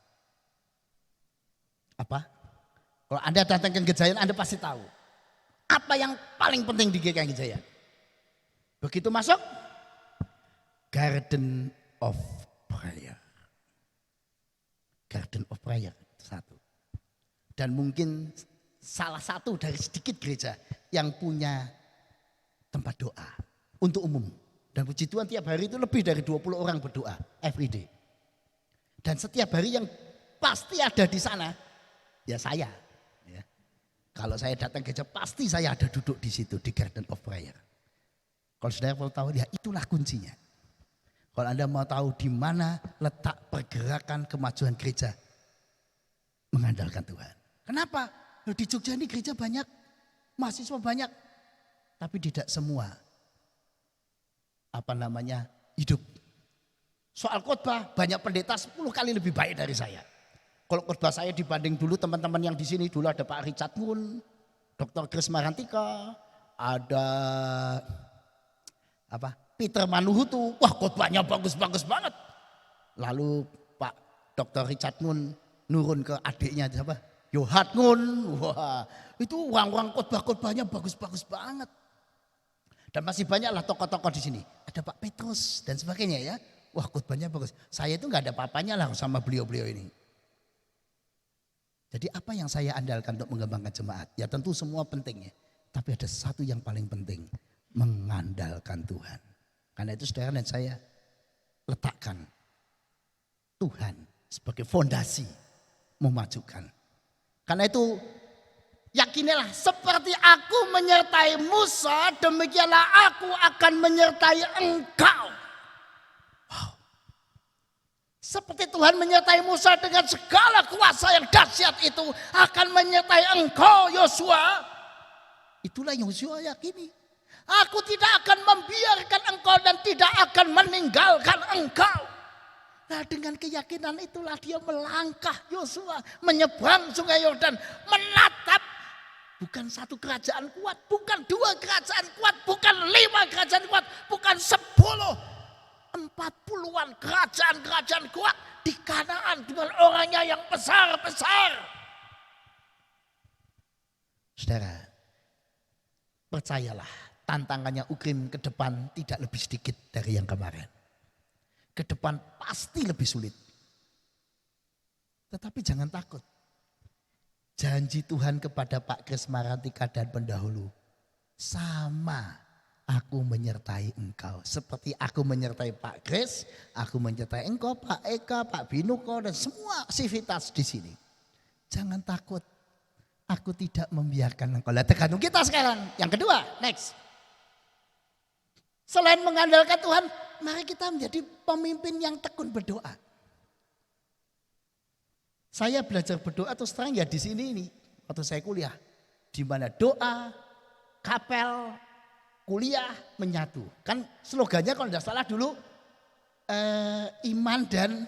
Apa? Kalau Anda datang ke Gejayan Anda pasti tahu. Apa yang paling penting di GKI Gejayan? Begitu masuk, Garden of Prayer. Garden of Prayer, satu. Dan mungkin salah satu dari sedikit gereja yang punya tempat doa untuk umum. Dan puji Tuhan tiap hari itu lebih dari 20 orang berdoa every day. Dan setiap hari yang pasti ada di sana, ya saya. Ya. Kalau saya datang gereja pasti saya ada duduk di situ di Garden of Prayer. Kalau saudara mau tahu, ya itulah kuncinya. Kalau Anda mau tahu di mana letak pergerakan kemajuan gereja, mengandalkan Tuhan. Kenapa? Di Jogja ini gereja banyak, mahasiswa banyak, tapi tidak semua hidup. Soal khotbah banyak pendeta 10 kali lebih baik dari saya. Kalau khotbah saya dibanding dulu teman-teman yang di sini, dulu ada Pak Richard Moon, Dr. Chris Marantika, ada Peter Manuhutu, wah khotbahnya bagus-bagus banget. Lalu Pak Dr. Richard Moon nurun ke adiknya siapa? Yohat Ngun, wah itu orang-orang khotbahnya bagus-bagus banget. Dan masih banyaklah tokoh-tokoh di sini. Ada Pak Petrus dan sebagainya ya. Wah khotbahnya bagus. Saya itu nggak ada apa-apanya lah sama beliau-beliau ini. Jadi apa yang saya andalkan untuk mengembangkan jemaat? Ya tentu semua penting ya. Tapi ada satu yang paling penting. Mengandalkan Tuhan. Karena itu saudara dan saya letakkan Tuhan sebagai fondasi memajukan. Karena itu yakinilah seperti aku menyertai Musa, demikianlah aku akan menyertai engkau. Wow. Seperti Tuhan menyertai Musa dengan segala kuasa yang dahsyat itu akan menyertai engkau Yosua. Itulah yang Yosua yakini. Aku tidak akan membiarkan engkau dan tidak akan meninggalkan engkau. Nah dengan keyakinan itulah dia melangkah Yosua menyeberang sungai Yordan, menatap bukan satu kerajaan kuat, bukan 2 kerajaan kuat, bukan 5 kerajaan kuat, bukan 10, 40-an kerajaan-kerajaan kuat di Kanaan dengan orangnya yang besar-besar. Saudara, percayalah tantangannya Ukrim ke depan tidak lebih sedikit dari yang kemarin. Ke depan pasti lebih sulit. Tetapi jangan takut. Janji Tuhan kepada Pak Kris Marantika dan pendahulu. Sama aku menyertai engkau. Seperti aku menyertai Pak Kris, aku menyertai engkau, Pak Eka, Pak Binuko dan semua sivitas di sini. Jangan takut. Aku tidak membiarkan engkau. Lihat tergantung kita sekarang. Yang kedua, next. Selain mengandalkan Tuhan, mari kita menjadi pemimpin yang tekun berdoa. Saya belajar berdoa terus terang ya di sini ini waktu saya kuliah, di mana doa, kapel, kuliah menyatu. Kan slogannya kalau tidak salah dulu iman dan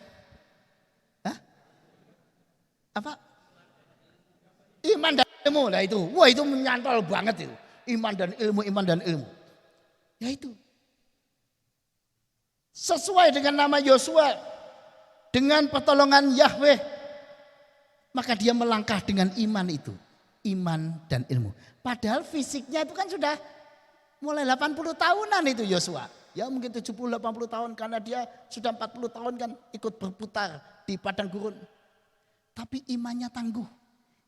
iman dan ilmu. Nah itu, wah itu menyantol banget itu. Iman dan ilmu. Ya itu. Sesuai dengan nama Yosua, dengan pertolongan Yahweh, maka dia melangkah dengan iman itu. Iman dan ilmu. Padahal fisiknya itu kan sudah mulai 80 tahunan itu Yosua. Ya mungkin 70-80 tahun karena dia sudah 40 tahun kan ikut berputar di padang gurun. tapi imannya tangguh.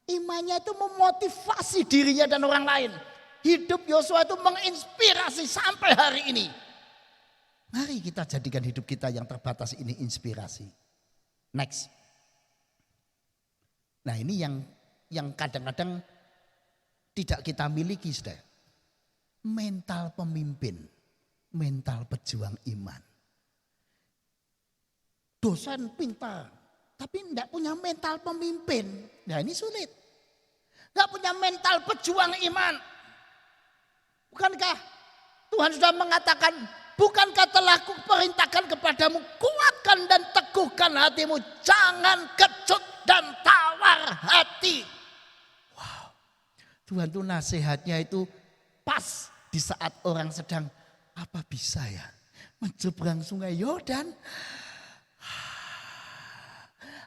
Imannya itu memotivasi dirinya dan orang lain. Hidup Yosua itu menginspirasi sampai hari ini. Mari kita jadikan hidup kita yang terbatas ini inspirasi. Next. Nah ini yang kadang-kadang tidak kita miliki, saudara. Mental pemimpin, mental pejuang iman. Dosen pintar, tapi tidak punya mental pemimpin. Nah ini sulit. Tidak punya mental pejuang iman. Bukankah Tuhan sudah mengatakan, bukankah telah kuperintahkan kepadamu, kuatkan dan teguhkan hatimu, jangan kecut dan tawar hati. Wow, Tuhan tuh nasihatnya itu pas di saat orang sedang, apa bisa ya menyeberang sungai Yordan?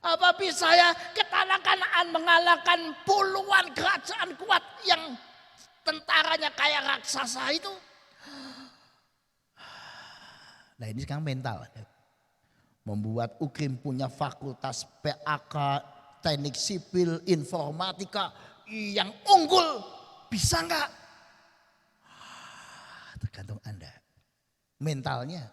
Apa bisa ya ke tanah Kanaan mengalahkan puluhan kerajaan kuat yang tentaranya kayak raksasa itu? Nah ini sekarang mental. Membuat UKRIM punya fakultas PAK, teknik sipil, informatika yang unggul. Bisa enggak? Tergantung Anda. Mentalnya.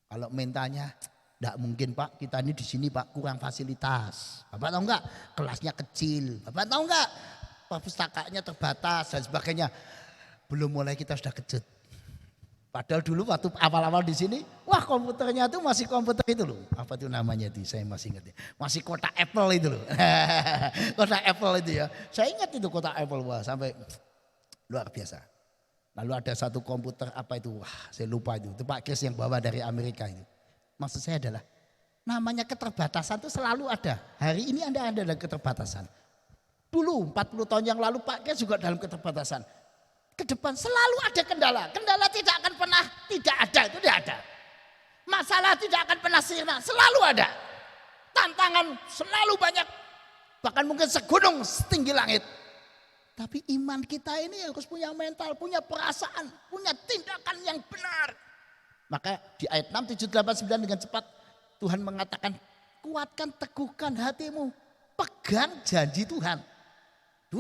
Kalau mentalnya, enggak mungkin Pak, kita ini di sini Pak kurang fasilitas. Bapak tahu enggak? Kelasnya kecil. Bapak tahu enggak? Perpustakaannya terbatas dan sebagainya. Belum mulai kita sudah kecut. Padahal dulu waktu awal-awal di sini, wah komputernya itu masih komputer itu loh. Apa itu namanya itu, saya masih ingat ya. Masih kotak Apple itu loh. Kotak Apple itu ya. Saya ingat itu kotak Apple, wah sampai luar biasa. Lalu ada satu komputer apa itu, wah saya lupa itu. Itu Pak Kris yang bawa dari Amerika itu. Maksud saya adalah, namanya keterbatasan itu selalu ada. Hari ini Anda ada dalam keterbatasan. Dulu 40 tahun yang lalu Pak Kris juga dalam keterbatasan. Ke depan selalu ada kendala. Kendala tidak akan pernah tidak ada, itu tidak ada. Masalah tidak akan pernah sirna, selalu ada. Tantangan selalu banyak. Bahkan mungkin segunung setinggi langit. Tapi iman kita ini harus punya mental, punya perasaan, punya tindakan yang benar. Maka di ayat 6, 7, 8, 9 dengan cepat Tuhan mengatakan, kuatkan, teguhkan hatimu, pegang janji Tuhan. 2,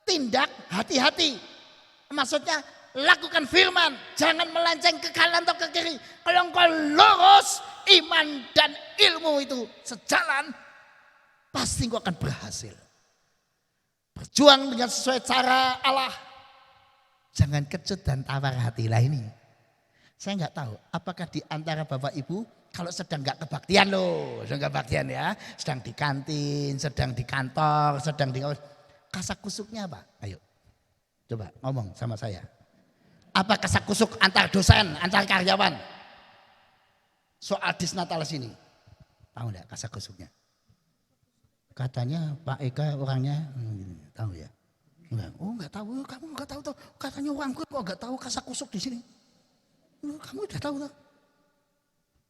tindak hati-hati. Maksudnya lakukan firman, jangan melenceng ke kanan atau ke kiri. Kalau engkau lurus, iman dan ilmu itu sejalan, pasti engkau akan berhasil. Berjuang dengan sesuai cara Allah. Jangan kecut dan tawar hati lah ini. Saya enggak tahu apakah di antara Bapak Ibu kalau sedang enggak kebaktian loh, sedang kebaktian ya, sedang di kantin, sedang di kantor, sedang di kasakusuknya apa? Ayo. Coba ngomong sama saya. Apa kasakusuk antar dosen, antar karyawan? Soal disnatalis ini. Tahu enggak kasakusuknya? Katanya Pak Eka orangnya, tahu ya? Enggak. Oh enggak tahu, kamu enggak tahu tuh. Katanya orangku kok enggak tahu kasakusuk di sini. Kamu udah tahu tuh.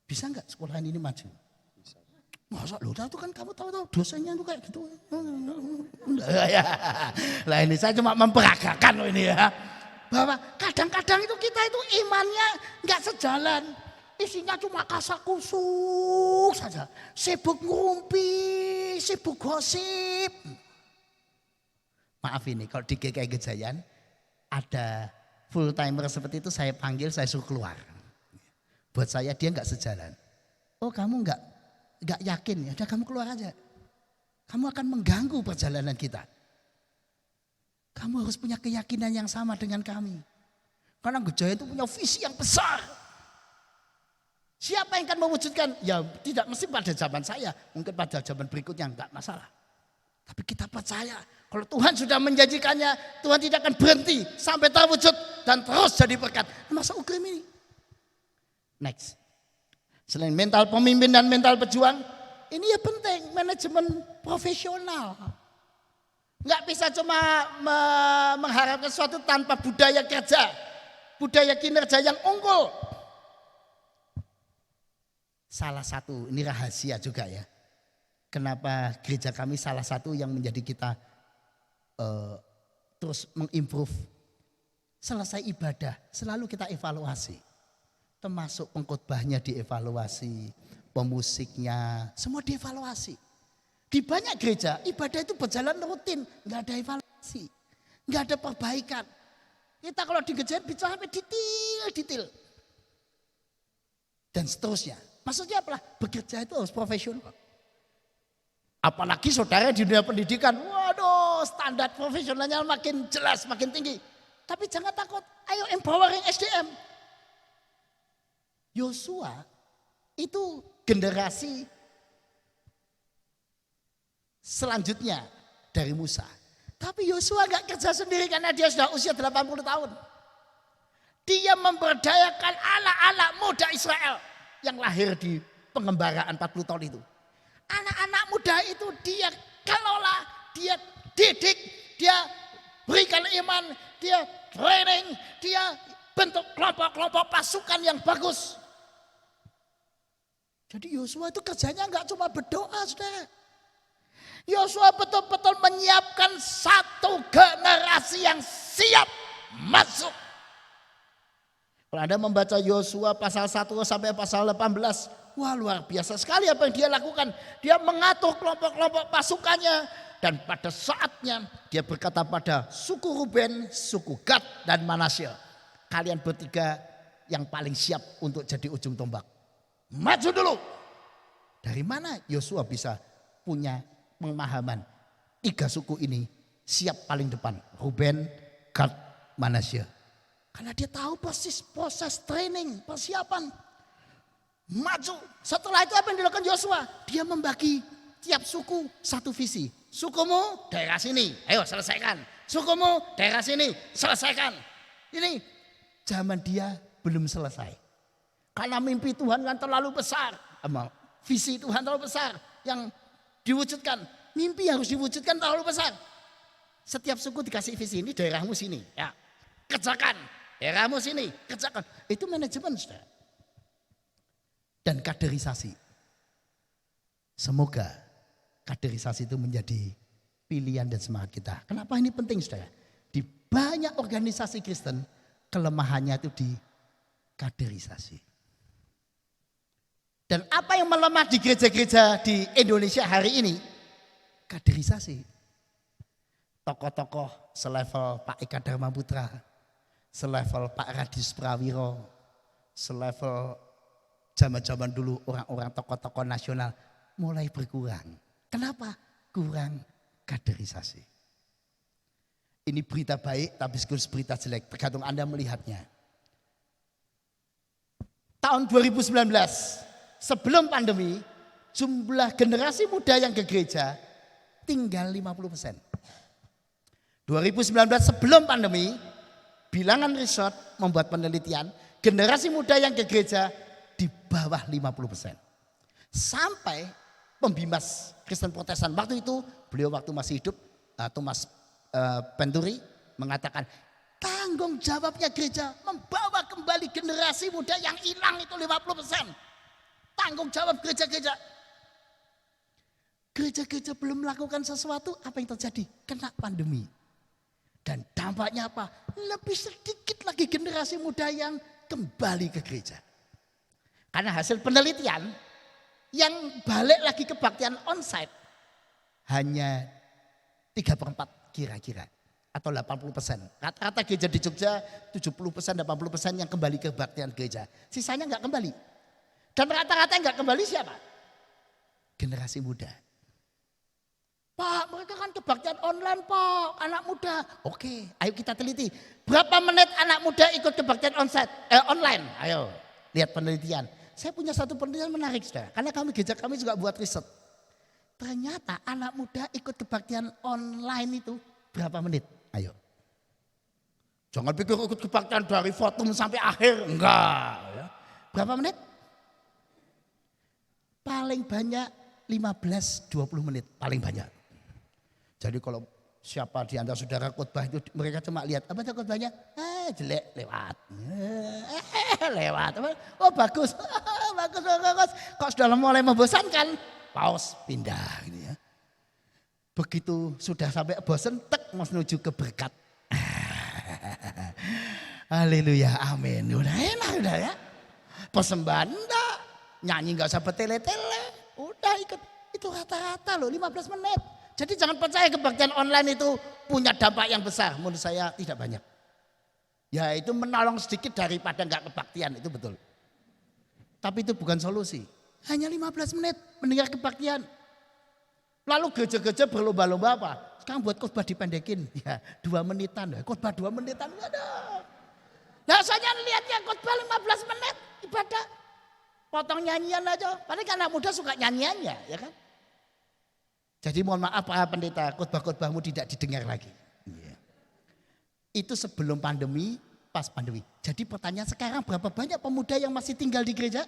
Bisa enggak sekolahan ini maju? Masa lu tahu kan kamu tahu dosennya itu kayak gitu. Lah ini saya cuma memperagakan loh ini ya. Bahwa kadang-kadang itu kita itu imannya enggak sejalan. Isinya cuma kasakusuk saja. Sibuk ngumpi, sibuk gosip. Maaf ini kalau di GKI Gejayan ada full timer seperti itu saya panggil, saya suruh keluar. Buat saya dia enggak sejalan. Oh kamu enggak yakin, ya udah kamu keluar aja. Kamu akan mengganggu perjalanan kita. Kamu harus punya keyakinan yang sama dengan kami. Karena Gejayan itu punya visi yang besar. Siapa yang akan mewujudkan? Ya tidak mesti pada zaman saya. Mungkin pada zaman berikutnya enggak masalah. Tapi kita percaya kalau Tuhan sudah menjanjikannya, Tuhan tidak akan berhenti sampai terwujud dan terus jadi berkat. Masa UKRIM ini? Next. Selain mental pemimpin dan mental pejuang, ini ya penting manajemen profesional. Enggak bisa cuma mengharapkan sesuatu tanpa budaya kerja, budaya kinerja yang unggul. Salah satu, ini rahasia juga ya. Kenapa gereja kami salah satu yang menjadi kita terus mengimprove. Selesai ibadah, selalu kita evaluasi. Termasuk pengkhotbahnya dievaluasi, pemusiknya, semua dievaluasi. Di banyak gereja ibadah itu berjalan rutin, nggak ada evaluasi, nggak ada perbaikan. Kita kalau di gereja bicara sampai detail. Dan seterusnya. Maksudnya apa? Bekerja itu harus profesional. Apalagi saudara di dunia pendidikan, waduh standar profesionalnya makin jelas, makin tinggi. Tapi jangan takut, ayo empowering SDM. Yosua itu generasi selanjutnya dari Musa. Tapi Yosua gak kerja sendiri karena dia sudah usia 80 tahun. Dia memberdayakan anak-anak muda Israel yang lahir di pengembaraan 40 tahun itu. Anak-anak muda itu dia kelola, dia didik, dia berikan iman, dia training, dia bentuk kelompok-kelompok pasukan yang bagus. Jadi Yosua itu kerjanya gak cuma berdoa, saudara. Yosua betul-betul menyiapkan satu generasi yang siap masuk. Kalau Anda membaca Yosua pasal 1 sampai pasal 18, wah luar biasa sekali apa yang dia lakukan. Dia mengatur kelompok-kelompok pasukannya. Dan pada saatnya dia berkata pada suku Ruben, suku Gad dan Manasye, kalian bertiga yang paling siap untuk jadi ujung tombak. Maju dulu. Dari mana Yosua bisa punya pemahaman 3 suku ini siap paling depan? Ruben, Gad, Manasye. Karena dia tahu persis proses training, persiapan. Maju. Setelah itu apa yang dilakukan Yosua? Dia membagi tiap suku satu visi. Sukumu daerah sini, ayo selesaikan. Sukumu daerah sini, selesaikan. Ini zaman dia belum selesai. Karena mimpi Tuhan kan terlalu besar. Visi Tuhan terlalu besar yang diwujudkan. Mimpi harus diwujudkan terlalu besar. Setiap suku dikasih visi, ini daerahmu sini. Ya, kerjakan. Daerahmu sini, kerjakan. Itu manajemen, saudara. Dan kaderisasi. Semoga kaderisasi itu menjadi pilihan dan semangat kita. Kenapa ini penting, saudara? Di banyak organisasi Kristen, kelemahannya itu di kaderisasi. Dan apa yang melemah di gereja-gereja di Indonesia hari ini? Kaderisasi. Tokoh-tokoh selevel Pak Eka Dharma Putra, selevel Pak Radis Prawiro, selevel zaman-zaman dulu orang-orang tokoh-tokoh nasional mulai berkurang. Kenapa? Kurang kaderisasi. Ini berita baik tapi sekaligus berita jelek, tergantung Anda melihatnya. Tahun 2019, sebelum pandemi, jumlah generasi muda yang ke gereja tinggal 50%. 2019 sebelum pandemi, bilangan resort membuat penelitian, generasi muda yang ke gereja di bawah 50%. Sampai pembimbas Kristen Protestan waktu itu, beliau waktu masih hidup, Thomas Penturi mengatakan, tanggung jawabnya gereja membawa kembali generasi muda yang hilang itu 50%. Tanggung jawab gereja-gereja. Gereja-gereja belum melakukan sesuatu, apa yang terjadi? Kena pandemi. Dan dampaknya apa? Lebih sedikit lagi generasi muda yang kembali ke gereja. Karena hasil penelitian yang balik lagi kebaktian onsite hanya 3/4 kira-kira. Atau 80%. Rata-rata gereja di Jogja 70%, 80% yang kembali ke kebaktian gereja. Sisanya enggak kembali. Dan rata-rata yang enggak kembali siapa? Generasi muda. Pak, mereka kan kebaktian online, Pak, anak muda. Oke, ayo kita teliti. Berapa menit anak muda ikut kebaktian online? Ayo, lihat penelitian. Saya punya satu penelitian menarik, saudara. Karena gereja kami juga buat riset. Ternyata anak muda ikut kebaktian online itu berapa menit? Ayo. Jangan pikir ikut kebaktian dari votum sampai akhir. Enggak. Ya. Berapa menit? Paling banyak 15-20 menit. Paling banyak. Jadi kalau siapa di antara saudara khotbah itu mereka cuma lihat. Apa itu khotbahnya? Jelek, lewat. Lewat. Oh bagus. bagus. Kok sudah mulai membosankan? Pause, pindah. Gitu ya. Begitu sudah sampai bosan, tek menuju ke berkat. Haleluya, amin. Udah enak udah ya. Persembahan enggak. Nyanyi nggak usah bertele-tele. Udah ikut. Itu rata-rata loh 15 menit. Jadi jangan percaya kebaktian online itu punya dampak yang besar. Menurut saya tidak banyak. Ya itu menolong sedikit daripada nggak kebaktian, itu betul. Tapi itu bukan solusi. Hanya 15 menit mendengar kebaktian. Lalu gereja-gereja berlomba-lomba apa? Sekarang buat khotbah dipendekin. Ya 2 menitan. Khotbah 2 menitan. Waduh. Nah saya lihatnya khotbah 15 menit ibadah. Potong nyanyian aja. Paling anak muda suka nyanyiannya, ya kan? Jadi mohon maaf para pendeta, khotbah-khotbahmu tidak didengar lagi. Ya. Itu sebelum pandemi, pas pandemi. Jadi pertanyaan sekarang berapa banyak pemuda yang masih tinggal di gereja?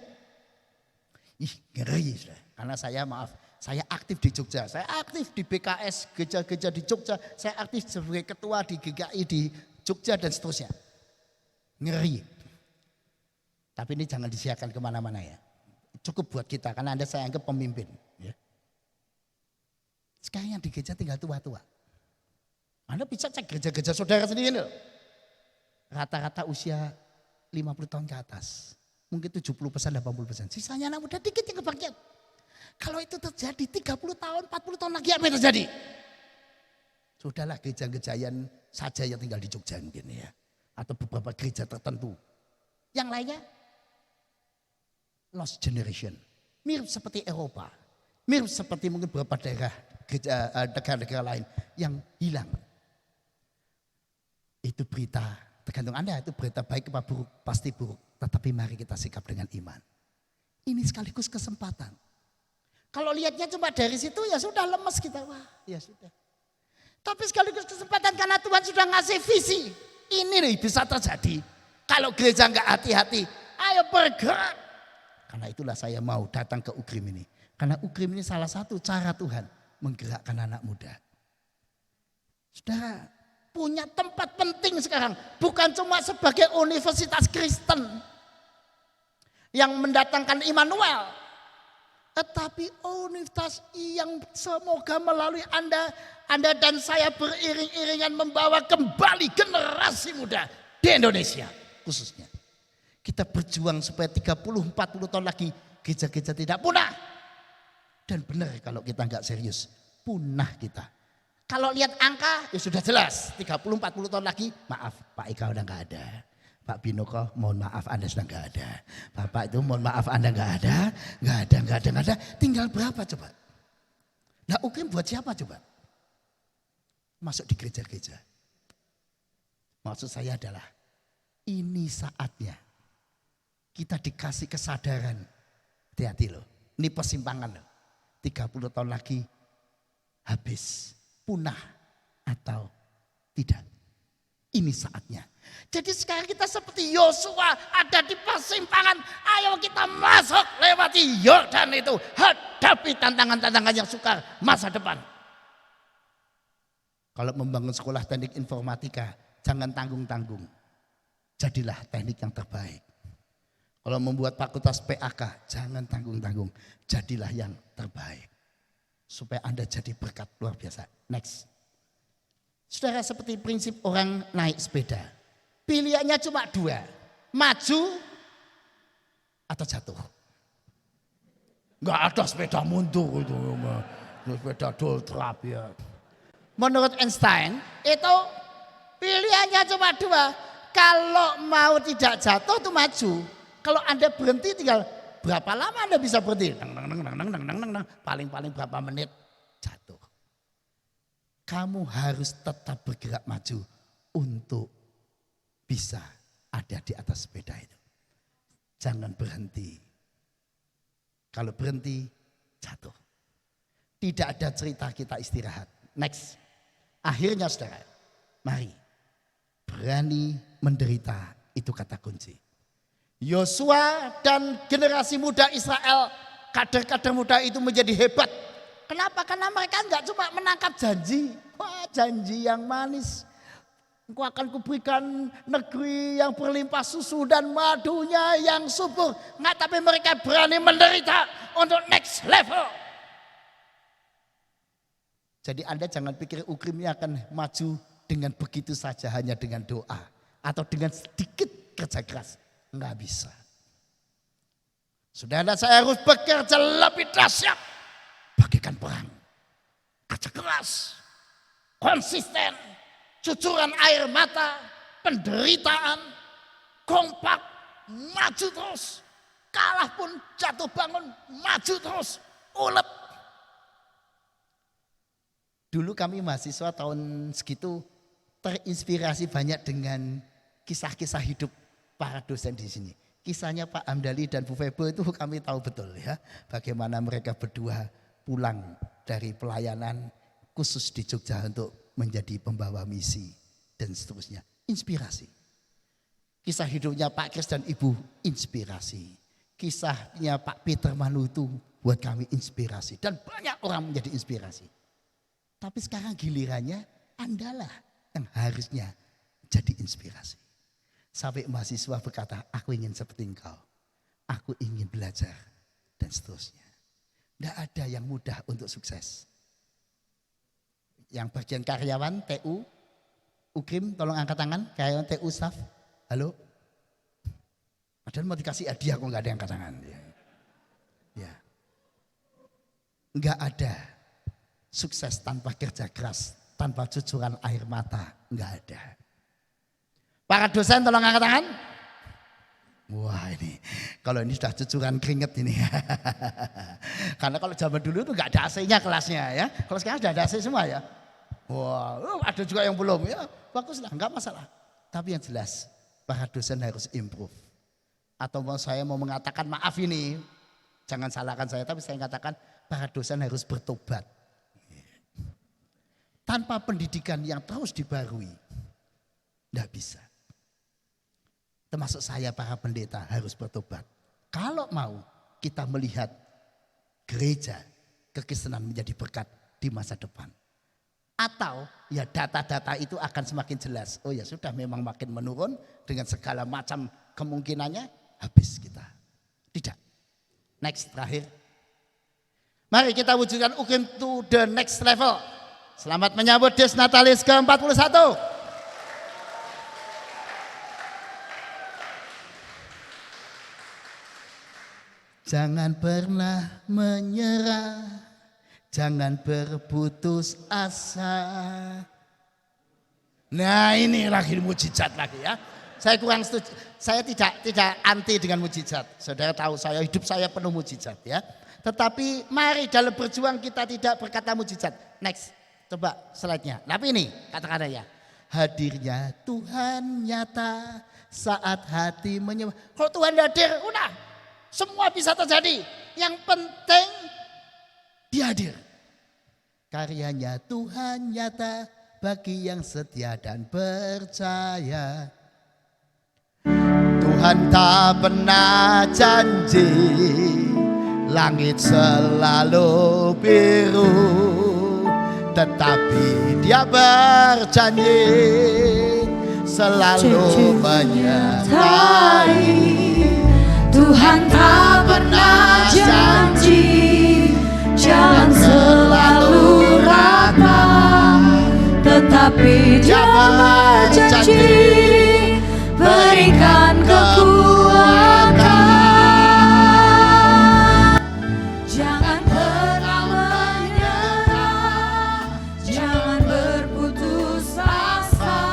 Ih ngeri. Karena saya aktif di Jogja. Saya aktif di BKS, gereja-gereja di Jogja. Saya aktif sebagai ketua di GKI di Jogja dan seterusnya. Ngeri. Tapi ini jangan disiarkan kemana-mana ya. Cukup buat kita karena Anda saya anggap pemimpin. Ya. Sekarang yang di gereja tinggal tua-tua. Anda bisa cek gereja-gereja saudara sendiri loh. Rata-rata usia 50 tahun ke atas. Mungkin 70%, 80%. Sisanya anak muda dikit yang kebaktian. Kalau itu terjadi 30 tahun, 40 tahun lagi apa yang terjadi? Sudahlah gereja-gereja saja yang tinggal di Jogja mungkin ya. Atau beberapa gereja tertentu. Yang lainnya lost generation. Mirip seperti Eropa. Mirip seperti mungkin beberapa daerah negara-negara lain yang hilang. Itu berita, tergantung Anda itu berita baik apa buruk, pasti buruk. Tetapi mari kita sikap dengan iman. Ini sekaligus kesempatan. Kalau lihatnya cuma dari situ ya sudah lemes kita. Wah ya sudah. Tapi sekaligus kesempatan karena Tuhan sudah ngasih visi. Ini nih bisa terjadi. Kalau gereja enggak hati-hati, ayo bergerak. Karena itulah saya mau datang ke Ukrim ini. Karena Ukrim ini salah satu cara Tuhan menggerakkan anak muda. Saudara, punya tempat penting sekarang. Bukan cuma sebagai universitas Kristen yang mendatangkan Immanuel. Tetapi universitas yang semoga melalui Anda dan saya beriring-iringan membawa kembali generasi muda di Indonesia khususnya. Kita berjuang supaya 30-40 tahun lagi gereja-gereja tidak punah. Dan benar kalau kita enggak serius, punah kita. Kalau lihat angka ya sudah jelas 30-40 tahun lagi maaf Pak Ika udah enggak ada. Pak Binoko mohon maaf Anda sudah enggak ada. Bapak itu mohon maaf Anda enggak ada. Tinggal berapa coba? Nah Ukrim buat siapa coba? Masuk di gereja-gereja. Maksud saya adalah ini saatnya kita dikasih kesadaran. Hati-hati loh. Ini persimpangan loh. 30 tahun lagi habis. Punah atau tidak. Ini saatnya. Jadi sekarang kita seperti Yosua ada di persimpangan. Ayo kita masuk lewati Yordan itu. Hadapi tantangan-tantangan yang sukar masa depan. Kalau membangun sekolah teknik informatika jangan tanggung-tanggung. Jadilah teknik yang terbaik. Kalau membuat fakultas PAK jangan tanggung-tanggung. Jadilah yang terbaik. Supaya Anda jadi berkat luar biasa. Next. Saudara seperti prinsip orang naik sepeda. Pilihannya cuma 2. Maju atau jatuh. Enggak ada sepeda mundur itu. Sepeda doltrap ya. Menurut Einstein itu pilihannya cuma 2. Kalau mau tidak jatuh itu maju. Kalau Anda berhenti tinggal berapa lama Anda bisa berhenti? Paling-paling berapa menit jatuh. Kamu harus tetap bergerak maju untuk bisa ada di atas sepeda itu. Jangan berhenti. Kalau berhenti jatuh. Tidak ada cerita kita istirahat. Next. Akhirnya saudara, mari berani menderita itu kata kunci. Yosua dan generasi muda Israel, kader-kader muda itu menjadi hebat. Kenapa? Karena mereka enggak cuma menangkap janji. Wah, janji yang manis. Engkau akan kuberikan negeri yang berlimpah susu dan madunya yang subur. Enggak, tapi mereka berani menderita untuk next level. Jadi Anda jangan pikir Ukrimnya akan maju dengan begitu saja hanya dengan doa. Atau dengan sedikit kerja keras. Enggak bisa. Saudara, saya harus bekerja lebih dahsyat bagaikan perang. Kerja keras, konsisten, cucuran air mata, penderitaan, kompak, maju terus. Kalah pun jatuh bangun, maju terus, ulep. Dulu kami mahasiswa tahun segitu terinspirasi banyak dengan kisah-kisah hidup para dosen di sini. Kisahnya Pak Amdali dan Bu Febo itu kami tahu betul ya. Bagaimana mereka berdua pulang dari pelayanan khusus di Jogja untuk menjadi pembawa misi dan seterusnya. Inspirasi. Kisah hidupnya Pak Kris dan Ibu inspirasi. Kisahnya Pak Peter Manu itu buat kami inspirasi. Dan banyak orang menjadi inspirasi. Tapi sekarang gilirannya Andalah yang harusnya jadi inspirasi. Sampai mahasiswa berkata, aku ingin seperti engkau. Aku ingin belajar dan seterusnya. Tidak ada yang mudah untuk sukses. Yang bagian karyawan TU, UKRIM tolong angkat tangan. Karyawan TU staff, halo. Padahal mau dikasih hadiah kok nggak ada yang angkat tangan. Ya. Nggak ada sukses tanpa kerja keras, tanpa cucuran air mata, nggak ada. Para dosen tolong angkat tangan. Wah ini, kalau ini sudah cucuran keringet ini. Karena kalau zaman dulu tuh nggak ada AC-nya kelasnya ya. Kalau sekarang sudah ada AC semua ya. Wah, ada juga yang belum ya. Baguslah, nggak masalah. Tapi yang jelas, para dosen harus improve. Atau saya mau mengatakan maaf ini, jangan salahkan saya, tapi saya katakan para dosen harus bertobat. Tanpa pendidikan yang terus dibarui, tidak bisa. Termasuk saya para pendeta harus bertobat. Kalau mau kita melihat gereja kekristenan menjadi berkat di masa depan. Atau ya data-data itu akan semakin jelas. Oh ya sudah memang makin menurun dengan segala macam kemungkinannya habis kita. Tidak. Next terakhir. Mari kita wujudkan UKRIM to the next level. Selamat menyambut Des Natalis ke-41. Jangan pernah menyerah, jangan berputus asa. Nah ini lagi mujizat lagi ya. Saya kurang setuju, saya tidak anti dengan mujizat. Saudara tahu saya hidup saya penuh mujizat ya. Tetapi mari dalam berjuang kita tidak berkata mujizat. Next, coba slide-nya. Tapi ini kata-katanya. Hadirnya Tuhan nyata saat hati menyembah. Kalau Tuhan hadir, udah. Semua bisa terjadi. Yang penting dia hadir. Karyanya Tuhan nyata bagi yang setia dan percaya. Tuhan tak pernah janji langit selalu biru, tetapi dia berjanji selalu menyertai. Tuhan tak pernah janji jalan selalu rata, tetapi Dia berjanji berikan kekuatan. Jangan pernah menyerah, jangan berputus asa.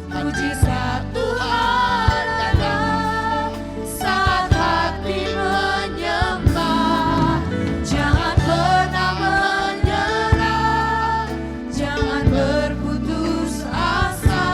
Mujizat Tuhan datang saat hati menyembah. Jangan pernah menyerah, jangan berputus asa.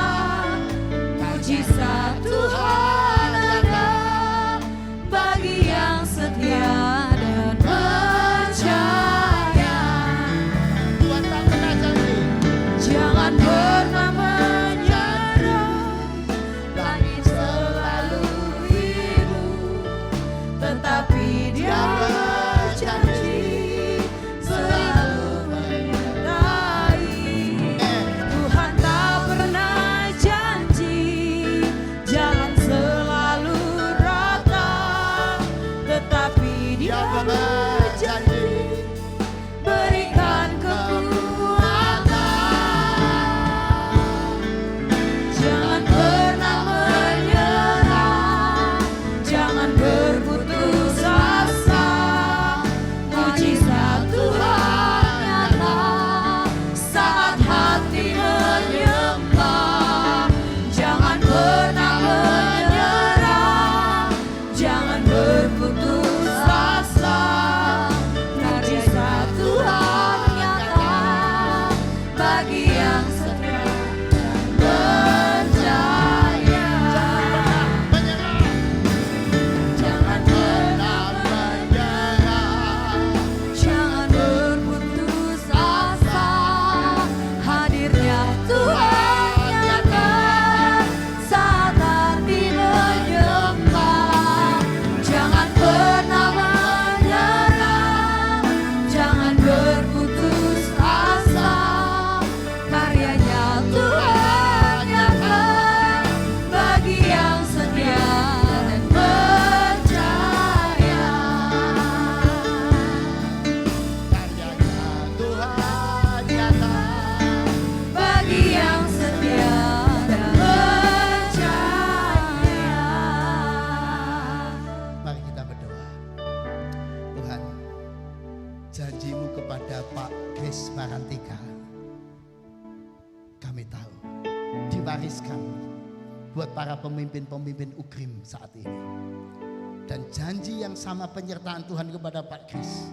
buat para pemimpin-pemimpin UKRIM saat ini. Dan janji yang sama penyertaan Tuhan kepada Pak Kris,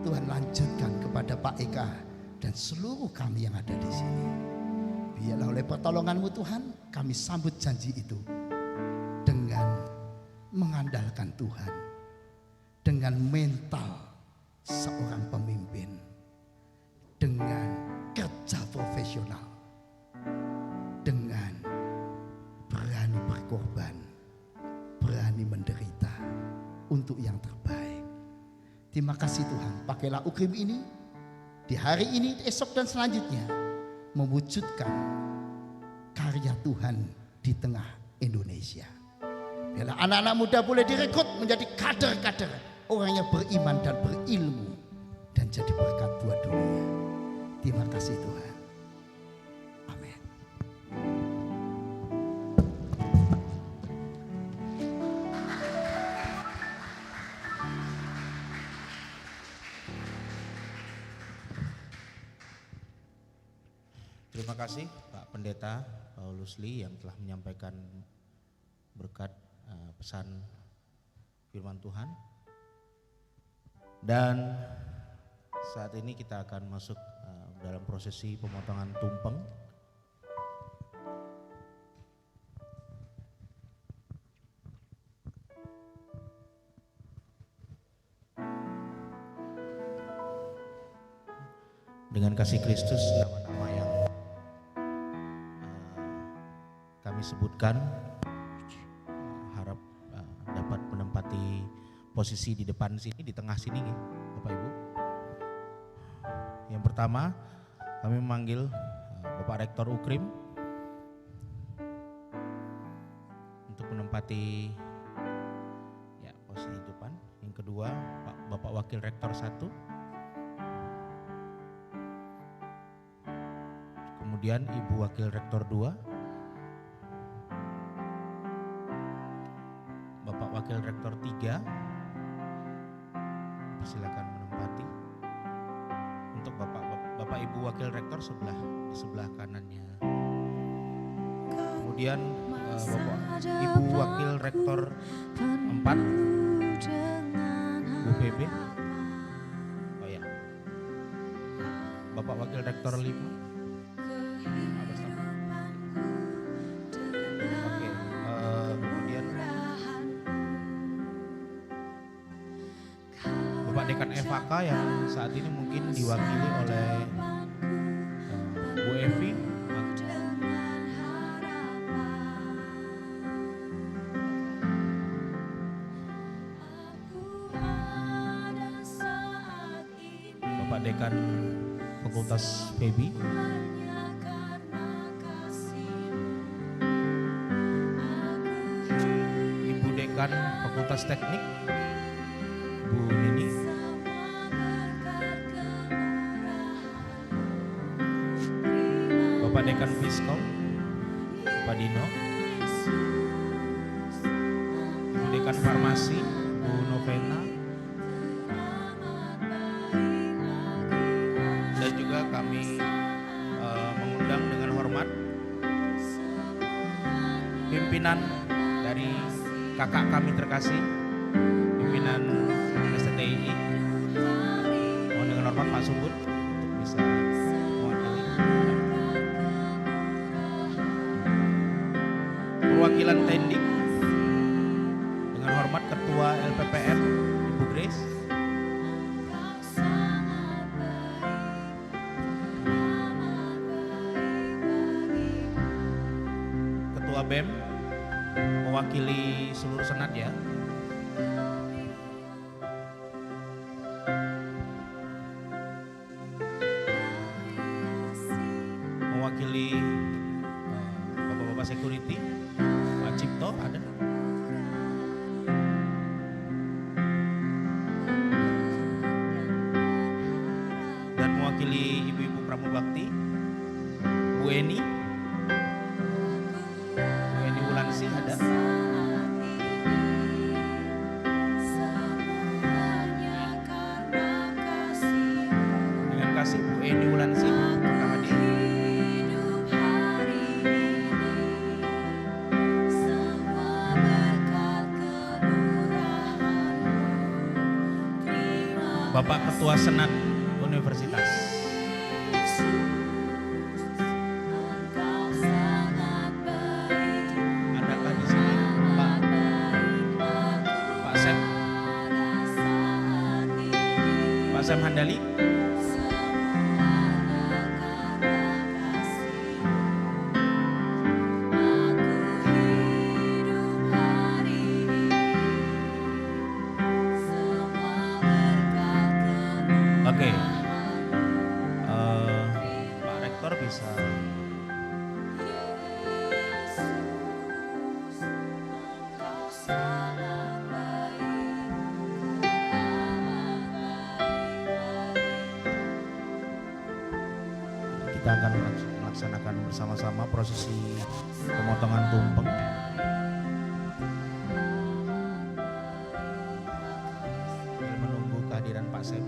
Tuhan lanjutkan kepada Pak Eka dan seluruh kami yang ada di sini. Biarlah oleh pertolongan-Mu Tuhan, kami sambut janji itu dengan mengandalkan Tuhan, dengan mental seorang pemimpin, dengan kerja profesional, dengan berani berkorban, berani menderita untuk yang terbaik. Terima kasih Tuhan, pakailah UKRIM ini di hari ini, esok dan selanjutnya mewujudkan karya Tuhan di tengah Indonesia. Biarlah anak-anak muda boleh direkrut menjadi kader-kader, orang yang beriman dan berilmu dan jadi berkat buat dunia. Terima kasih Tuhan. Amin. Terima kasih Pak Pendeta Paulus Lee yang telah menyampaikan berkat pesan firman Tuhan. Dan saat ini kita akan masuk dalam prosesi pemotongan tumpeng. Dengan kasih Kristus, nama-nama yang kami sebutkan, harap dapat menempati posisi di depan sini, di tengah sini, Bapak Ibu. Yang pertama, kami memanggil Bapak Rektor UKRIM untuk menempati posisi di depan. Yang kedua, Bapak Wakil Rektor 1. Kemudian Ibu Wakil Rektor 2, Bapak Wakil Rektor 3, silakan menempati. Untuk Bapak Ibu Wakil Rektor di sebelah kanannya. Kemudian Bapak Ibu Wakil Rektor 4, Bu PB. Oh ya. Bapak Wakil Rektor 5. Oke, kemudian Bapak Dekan FHK yang saat ini mungkin diwakili oleh Bu Evi. Bapak Dekan Fakultas FEBI. Ibu Dekan Fakultas Teknik, Bu Nini. Bapak Dekan Fiskom, Pak Dino. Ibu Dekan Farmasi, Bu Novena. Dan juga kami mengundang dengan hormat pimpinan dari kakak kami terkasih, pimpinan STTI. Mohon dengan hormat Pak Subut untuk bisa mewakili. Perwakilan Tendik dengan hormat Ketua LPPM Ibu Grace. Ketua BEM mewakili seluruh senat ya. Mewakili Bapak-bapak security, Pak Cipto ada. Dan mewakili ibu-ibu pramubakti, Bu Eni. Bu Eni Wulansi ada. Bapak Ketua Senat Universitas. Adakah di sini Pak Sem? Pak Sem Handali? Oke, Pak Rektor bisa. Kita akan melaksanakan bersama-sama prosesi pemotongan tumpeng. Sambil menunggu kehadiran Pak Sem.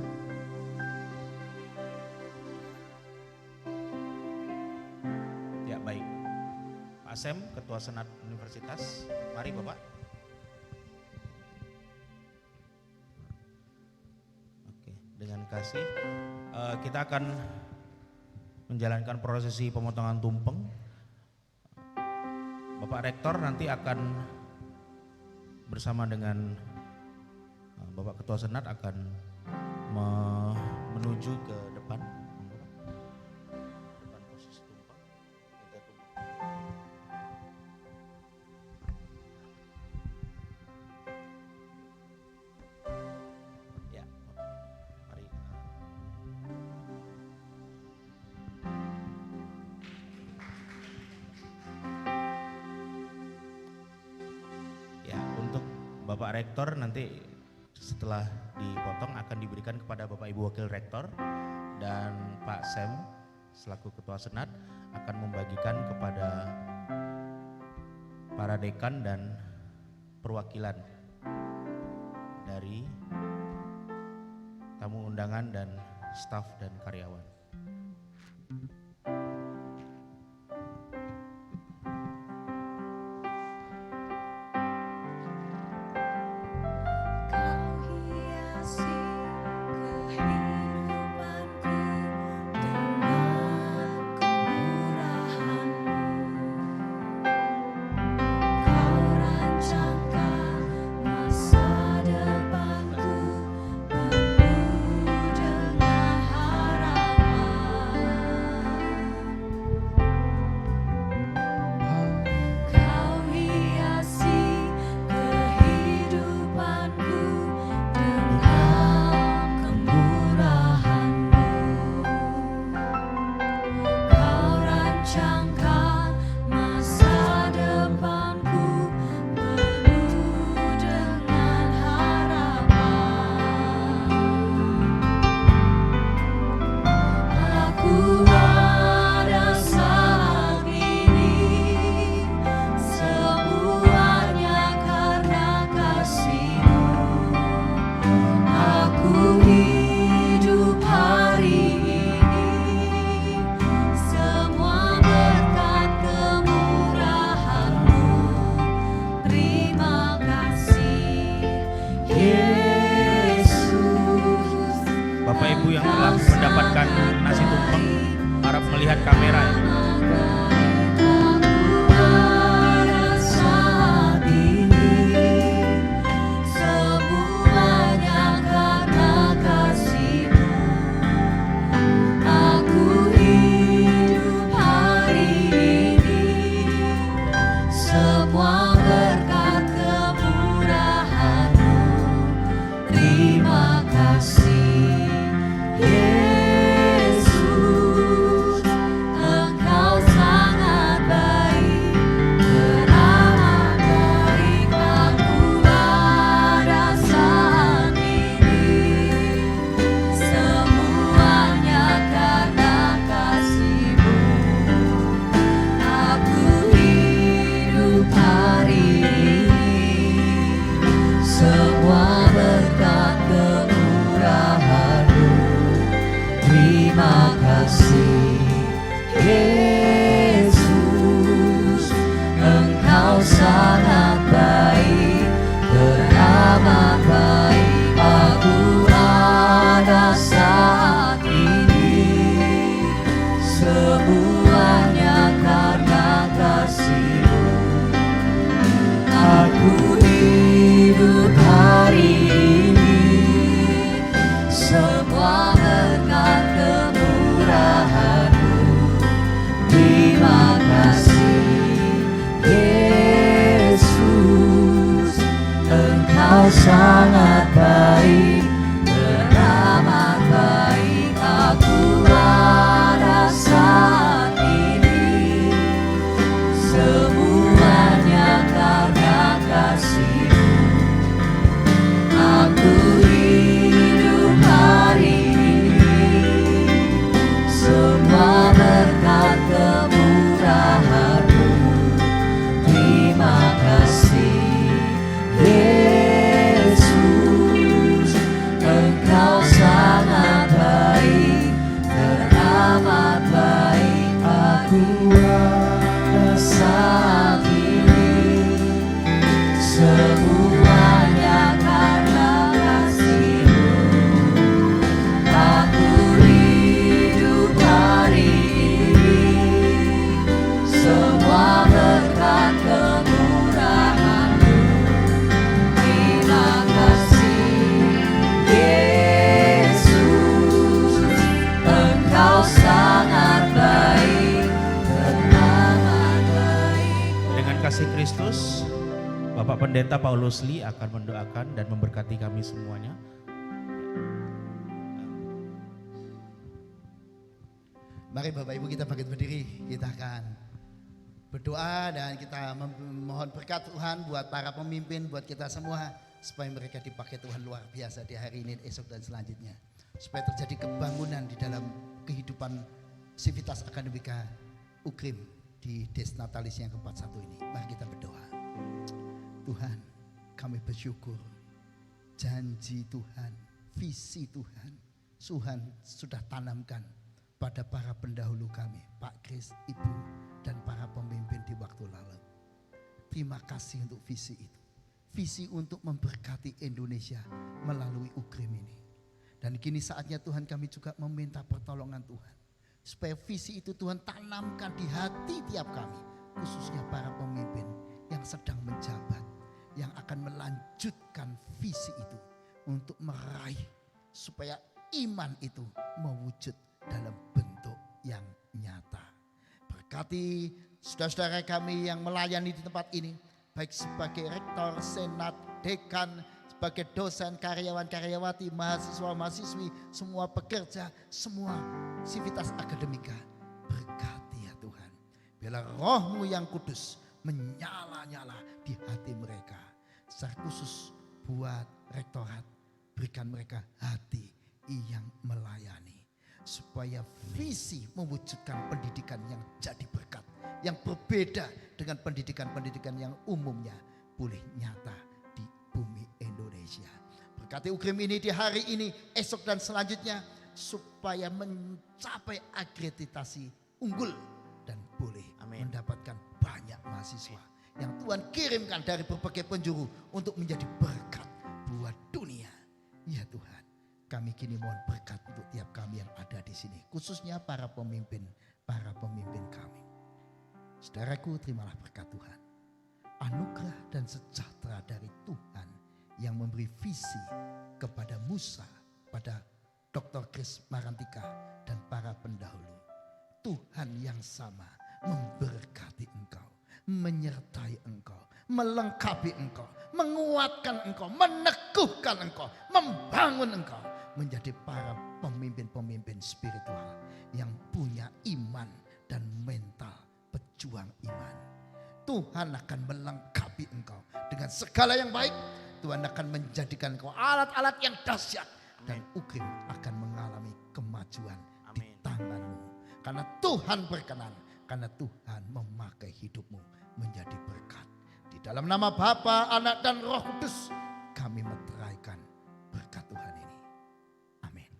Ya baik, Pak Sem, Ketua Senat Universitas, mari Bapak. Oke, dengan kasih kita akan menjalankan prosesi pemotongan tumpeng. Bapak Rektor nanti akan bersama dengan Bapak Ketua Senat akan menuju ke depan. Depan posisi tumpeng. Kita tumpeng. Ya, mari. Ya, untuk Bapak Rektor nanti setelah dipotong akan diberikan kepada Bapak Ibu Wakil Rektor, dan Pak Sem selaku Ketua Senat akan membagikan kepada para dekan dan perwakilan dari tamu undangan dan staf dan karyawan. Bapak Ibu yang telah mendapatkan nasi tumpeng harap melihat kamera ya. Yesus, Engkau sangat baik, teramat baik. Aku ada saat ini, semuanya karena kasih-Mu. Aku hidup hari ini, semua berkat kemurahan-Mu. Terima kasih Yesus, Engkau sangat baik, teramat baik. Aku ada saat ini, semuanya karena kasih-Mu. Aku hidup hari ini, semua berkat kemurahan-Mu. Terima kasih Yesus, Engkau sangat baik, teramat baik. Dengan kasih Kristus, Bapak Pendeta Paulus Lee akan mendoakan dan memberkati kami semuanya. Mari Bapak Ibu kita bangkit berdiri, kita akan berdoa dan kita mohon berkat Tuhan buat para pemimpin, buat kita semua, supaya mereka dipakai Tuhan luar biasa di hari ini, esok dan selanjutnya. Supaya terjadi kebangunan di dalam kehidupan Civitas Akademika UKRIM di Desnatalis yang ke-41 ini. Mari kita berdoa. Tuhan, kami bersyukur janji Tuhan, visi Tuhan sudah tanamkan pada para pendahulu kami, Pak Kris, Ibu, dan para pemimpin di waktu lalu. Terima kasih untuk visi itu. Visi untuk memberkati Indonesia melalui UKRIM ini. Dan kini saatnya Tuhan kami juga meminta pertolongan Tuhan. Supaya visi itu Tuhan tanamkan di hati tiap kami. Khususnya para pemimpin yang sedang menjabat. Yang akan melanjutkan visi itu untuk meraih supaya iman itu mewujud dalam bentuk yang nyata. Berkati saudara-saudara kami yang melayani di tempat ini, baik sebagai rektor, senat, dekan, sebagai dosen, karyawan-karyawati, mahasiswa-mahasiswi, semua pekerja, semua Civitas Akademika. Berkati ya Tuhan. Biarlah Roh-Mu yang kudus menyala-nyala di hati mereka. Secara khusus buat rektorat, berikan mereka hati yang melayani. Supaya visi mewujudkan pendidikan yang jadi berkat. Yang berbeda dengan pendidikan-pendidikan yang umumnya boleh nyata di bumi Indonesia. Berkati UKRIM ini di hari ini, esok dan selanjutnya. Supaya mencapai akreditasi unggul. Dan boleh mendapatkan banyak mahasiswa yang Tuhan kirimkan dari berbagai penjuru untuk menjadi berkat buat dunia. Ya Tuhan, kami kini mohon berkat untuk tiap kami yang ada di sini, khususnya para pemimpin kami. Saudaraku, terimalah berkat Tuhan. Anugerah dan sejahtera dari Tuhan yang memberi visi kepada Musa, pada Dr. Kris Marantika dan para pendahulu. Tuhan yang sama memberkati engkau, menyertai engkau, melengkapi engkau, menguatkan engkau, meneguhkan engkau, membangun engkau menjadi para pemimpin-pemimpin spiritual yang punya iman dan mental pejuang iman. Tuhan akan melengkapi engkau dengan segala yang baik. Tuhan akan menjadikan engkau alat-alat yang dahsyat dan UKRIM akan mengalami kemajuan di tanganmu. Karena Tuhan berkenan, karena Tuhan memakai hidupmu menjadi berkat. Di dalam nama Bapa, Anak dan Roh Kudus kami meteraikan berkat Tuhan ini. Amin.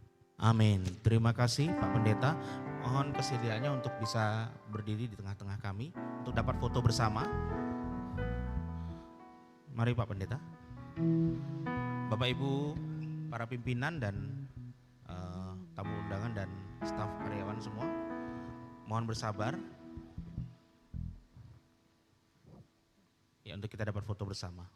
Amin. Terima kasih Pak Pendeta. Mohon kesediaannya untuk bisa berdiri di tengah-tengah kami untuk dapat foto bersama. Mari Pak Pendeta. Bapak Ibu, para pimpinan dan tamu undangan dan staf karyawan semua, mohon bersabar. Ya, untuk kita dapat foto bersama.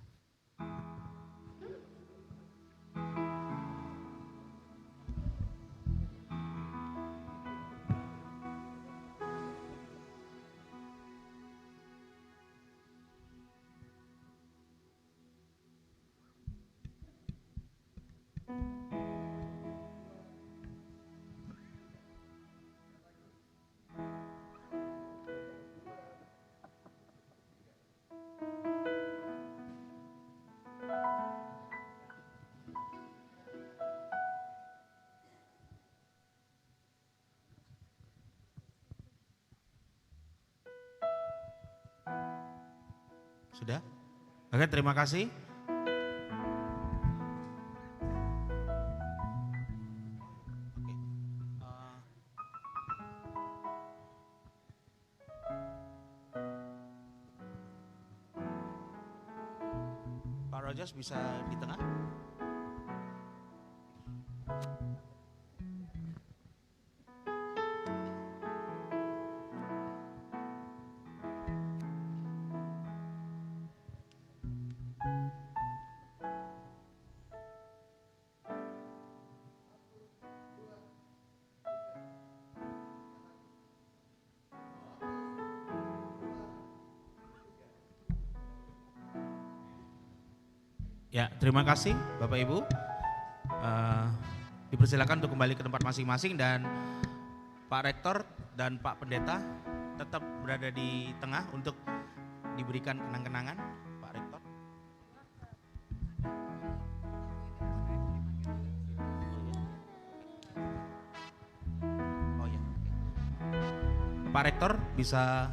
Sudah? Oke, terima kasih. Oke. Pak Rojas bisa di tengah? Ya, terima kasih Bapak Ibu. Dipersilakan untuk kembali ke tempat masing-masing dan Pak Rektor dan Pak Pendeta tetap berada di tengah untuk diberikan kenang-kenangan. Pak Rektor. Oh ya. Pak Rektor bisa.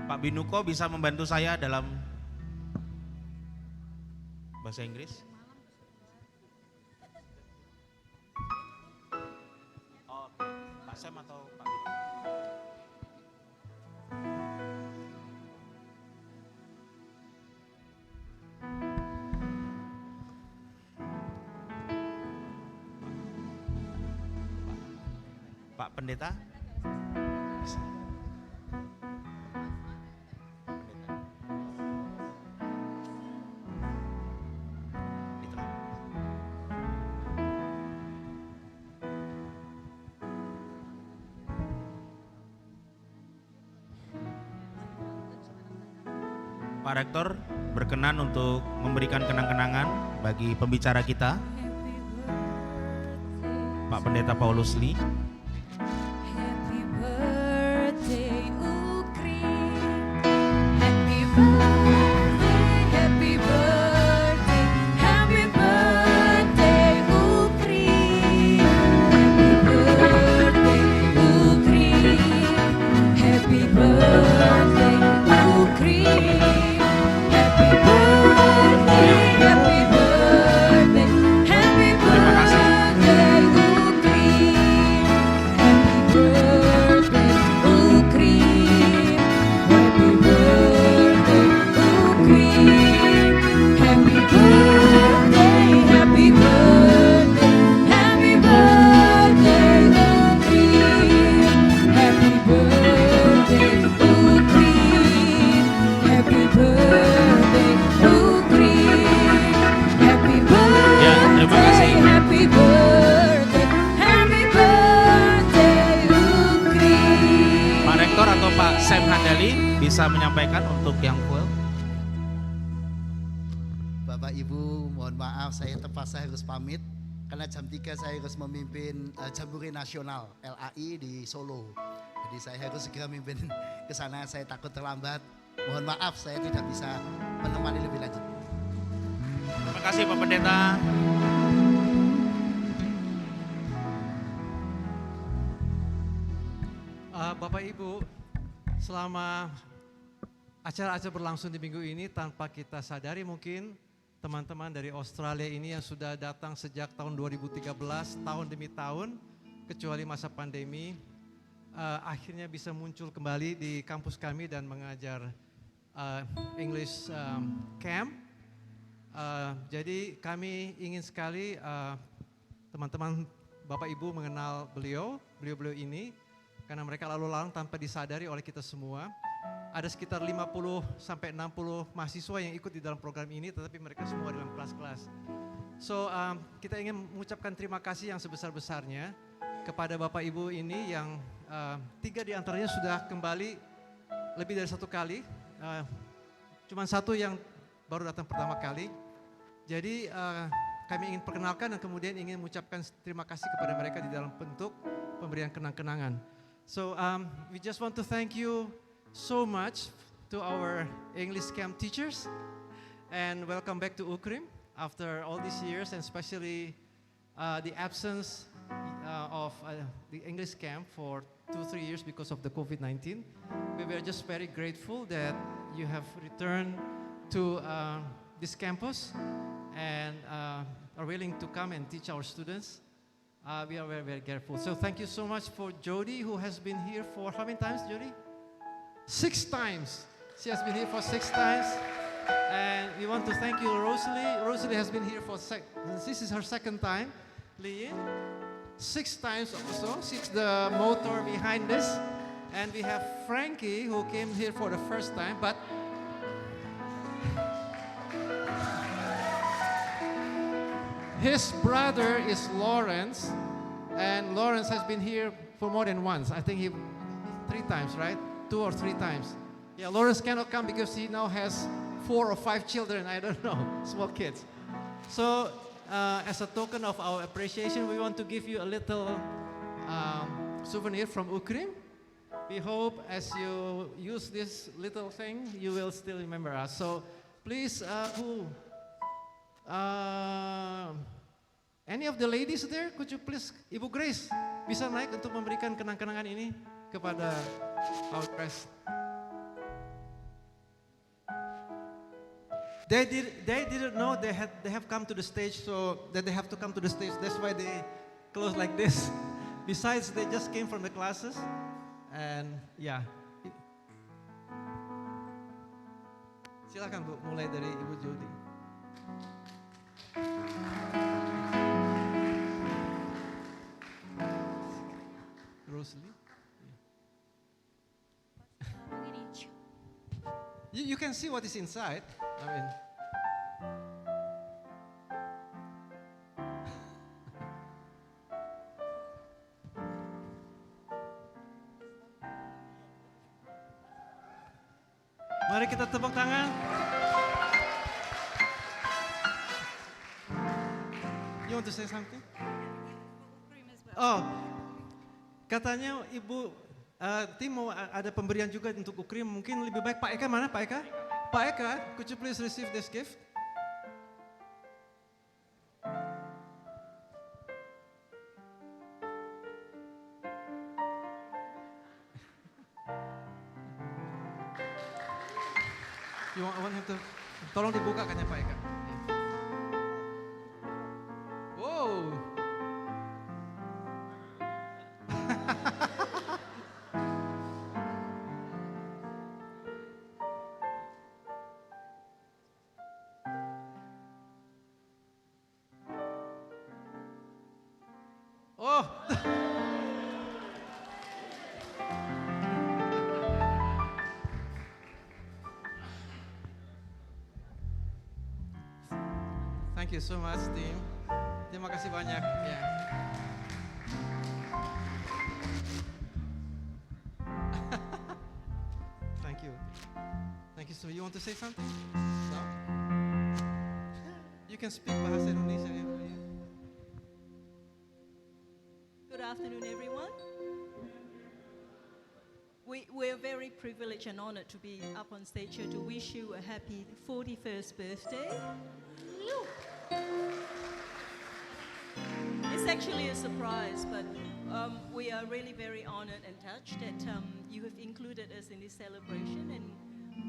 Pak Binuko bisa membantu saya dalam bahasa Inggris? Oh, Pak Sam atau Pak Binuko? Pak Pendeta? Bisa. Pak Rektor berkenan untuk memberikan kenang-kenangan bagi pembicara kita, Pak Pendeta Paulus Lee. Happy birthday, Ukri. Happy birthday, happy birthday, happy birthday, Ukri. Happy birthday, Ukri. Happy birthday, Ukri. Happy birthday, happy birthday, happy Terima kasih. birthday, Ukri. Happy birthday, Ukri. Happy birthday, Ukri. Happy birthday, happy birthday, happy birthday, Ukri. Happy birthday, Ukri. Happy birthday, Ukri. Happy Ya, terima kasih. birthday, happy birthday, happy birthday, Ukri. Pak Rektor atau Pak Sam Handali bisa menyampaikan untuk yang full. Bapak Ibu, mohon maaf saya terpaksa harus pamit karena jam 3 saya harus memimpin Jambore Nasional LAI di Solo. Jadi saya harus segera memimpin ke sana, saya takut terlambat. Mohon maaf saya tidak bisa menemani lebih lanjut. Terima kasih Pak Pendeta. Bapak Ibu, selama acara-acara berlangsung di minggu ini tanpa kita sadari mungkin teman-teman dari Australia ini yang sudah datang sejak tahun 2013, tahun demi tahun, kecuali masa pandemi, akhirnya bisa muncul kembali di kampus kami dan mengajar English Camp. Jadi kami ingin sekali teman-teman Bapak Ibu mengenal beliau ini karena mereka lalu lalang tanpa disadari oleh kita semua. Ada sekitar 50 sampai 60 mahasiswa yang ikut di dalam program ini, tetapi mereka semua dalam kelas-kelas. So kita ingin mengucapkan terima kasih yang sebesar-besarnya kepada Bapak Ibu ini yang 3 di antaranya sudah kembali lebih dari 1 kali. Cuman 1 yang baru datang pertama kali. Jadi kami ingin perkenalkan dan kemudian ingin mengucapkan terima kasih kepada mereka di dalam bentuk pemberian kenang-kenangan. So we just want to thank you so much to our English Camp teachers and welcome back to Ukrim after all these years, and especially the absence of the English camp for 2-3 years because of the COVID-19. We were just very grateful that you have returned to this campus and are willing to come and teach our students. We are very, very grateful. So thank you so much for Jody, who has been here for how many times, Jody? 6 times. She has been here for 6 times. And we want to thank you, Rosalie. Rosalie has been here for this is her 2nd time. Leanne, 6 times also. She's the motor behind this. And we have Frankie, who came here for the 1st time, but his brother is Lawrence, and Lawrence has been here for more than once. I think 3 times, right? 2 or 3 times. Yeah, Lawrence cannot come because he now has 4 or 5 children, I don't know, small kids. So, as a token of our appreciation, we want to give you a little souvenir from Ukrim. We hope as you use this little thing, you will still remember us. So, please, any of the ladies there, could you please, Ibu Grace, bisa naik untuk memberikan kenang-kenangan ini kepada our guest. They didn't know they have come to the stage, so that they have to come to the stage. That's why they close like this. Besides, they just came from the classes, and yeah. Silakan Bu, mulai dari Ibu Jody. Rosalie. You can see what is inside. I mean, mari kita tepuk tangan. You want to say something? Oh, katanya Ibu Tim mau ada pemberian juga untuk Ukrim. Mungkin lebih baik Pak Eka mana? Pak Eka? Pak Eka, could you please receive this gift? You want him to? Tolong dibuka katanya Pak Eka. Wow. Oh. Thank you so much, Tim. Terima kasih banyak. Ya. Thank you. Thank you so much. You want to say something? No? You can speak bahasa Indonesia. Good afternoon, everyone. We're very privileged and honored to be up on stage here to wish you a happy 41st birthday. It's actually a surprise, but we are really very honored and touched that you have included us in this celebration, and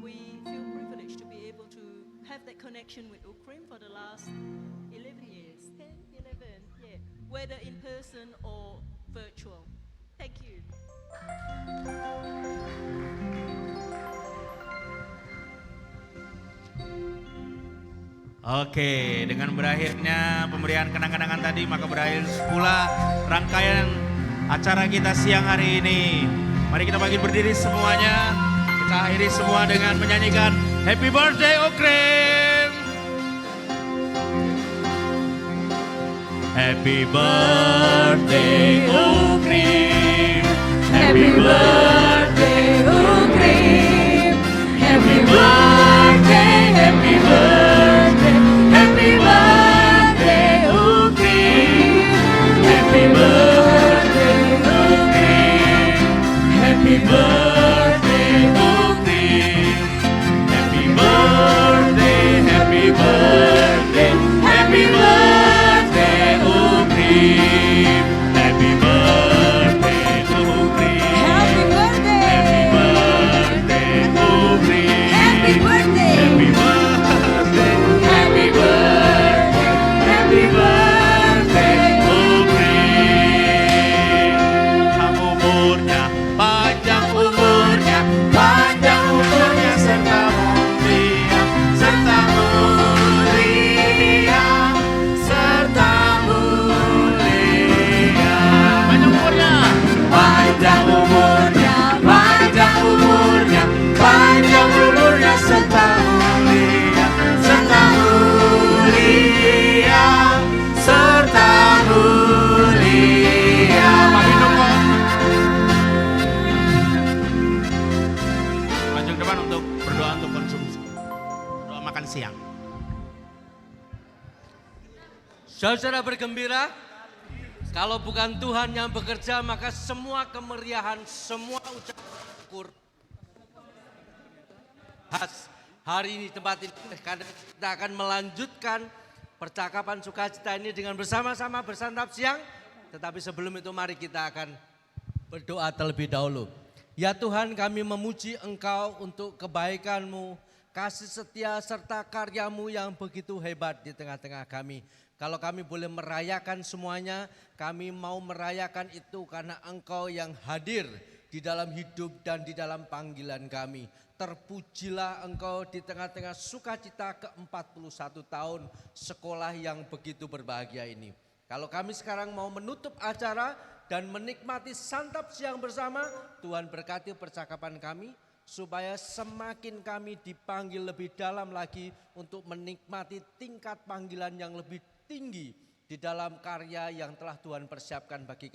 we feel privileged to be able to have that connection with Ukrim for the last 11 years. 10, 11, yeah. Whether in person or virtual. Thank you. Oke, dengan berakhirnya pemberian kenang-kenangan tadi, maka berakhir pula rangkaian acara kita siang hari ini. Mari kita bangkit berdiri semuanya. Kita akhiri semua dengan menyanyikan Happy Birthday Ukrim. Happy birthday Ukrim. Happy birthday Ukrim. Happy birthday, happy birthday, happy birthday Ukrim. Happy birthday Ukrim. Happy birthday Ukrim. Happy birthday, happy Saudara bergembira, kalau bukan Tuhan yang bekerja maka semua kemeriahan, semua ucapan syukur hari ini tempat ini karena kita akan melanjutkan percakapan sukacita ini dengan bersama-sama bersantap siang. Tetapi sebelum itu mari kita akan berdoa terlebih dahulu. Ya Tuhan, kami memuji Engkau untuk kebaikan-Mu, kasih setia serta karya-Mu yang begitu hebat di tengah-tengah kami. Kalau kami boleh merayakan semuanya, kami mau merayakan itu karena Engkau yang hadir di dalam hidup dan di dalam panggilan kami. Terpujilah Engkau di tengah-tengah sukacita ke-41 tahun sekolah yang begitu berbahagia ini. Kalau kami sekarang mau menutup acara dan menikmati santap siang bersama, Tuhan berkati percakapan kami supaya semakin kami dipanggil lebih dalam lagi untuk menikmati tingkat panggilan yang lebih tinggi di dalam karya yang telah Tuhan persiapkan bagi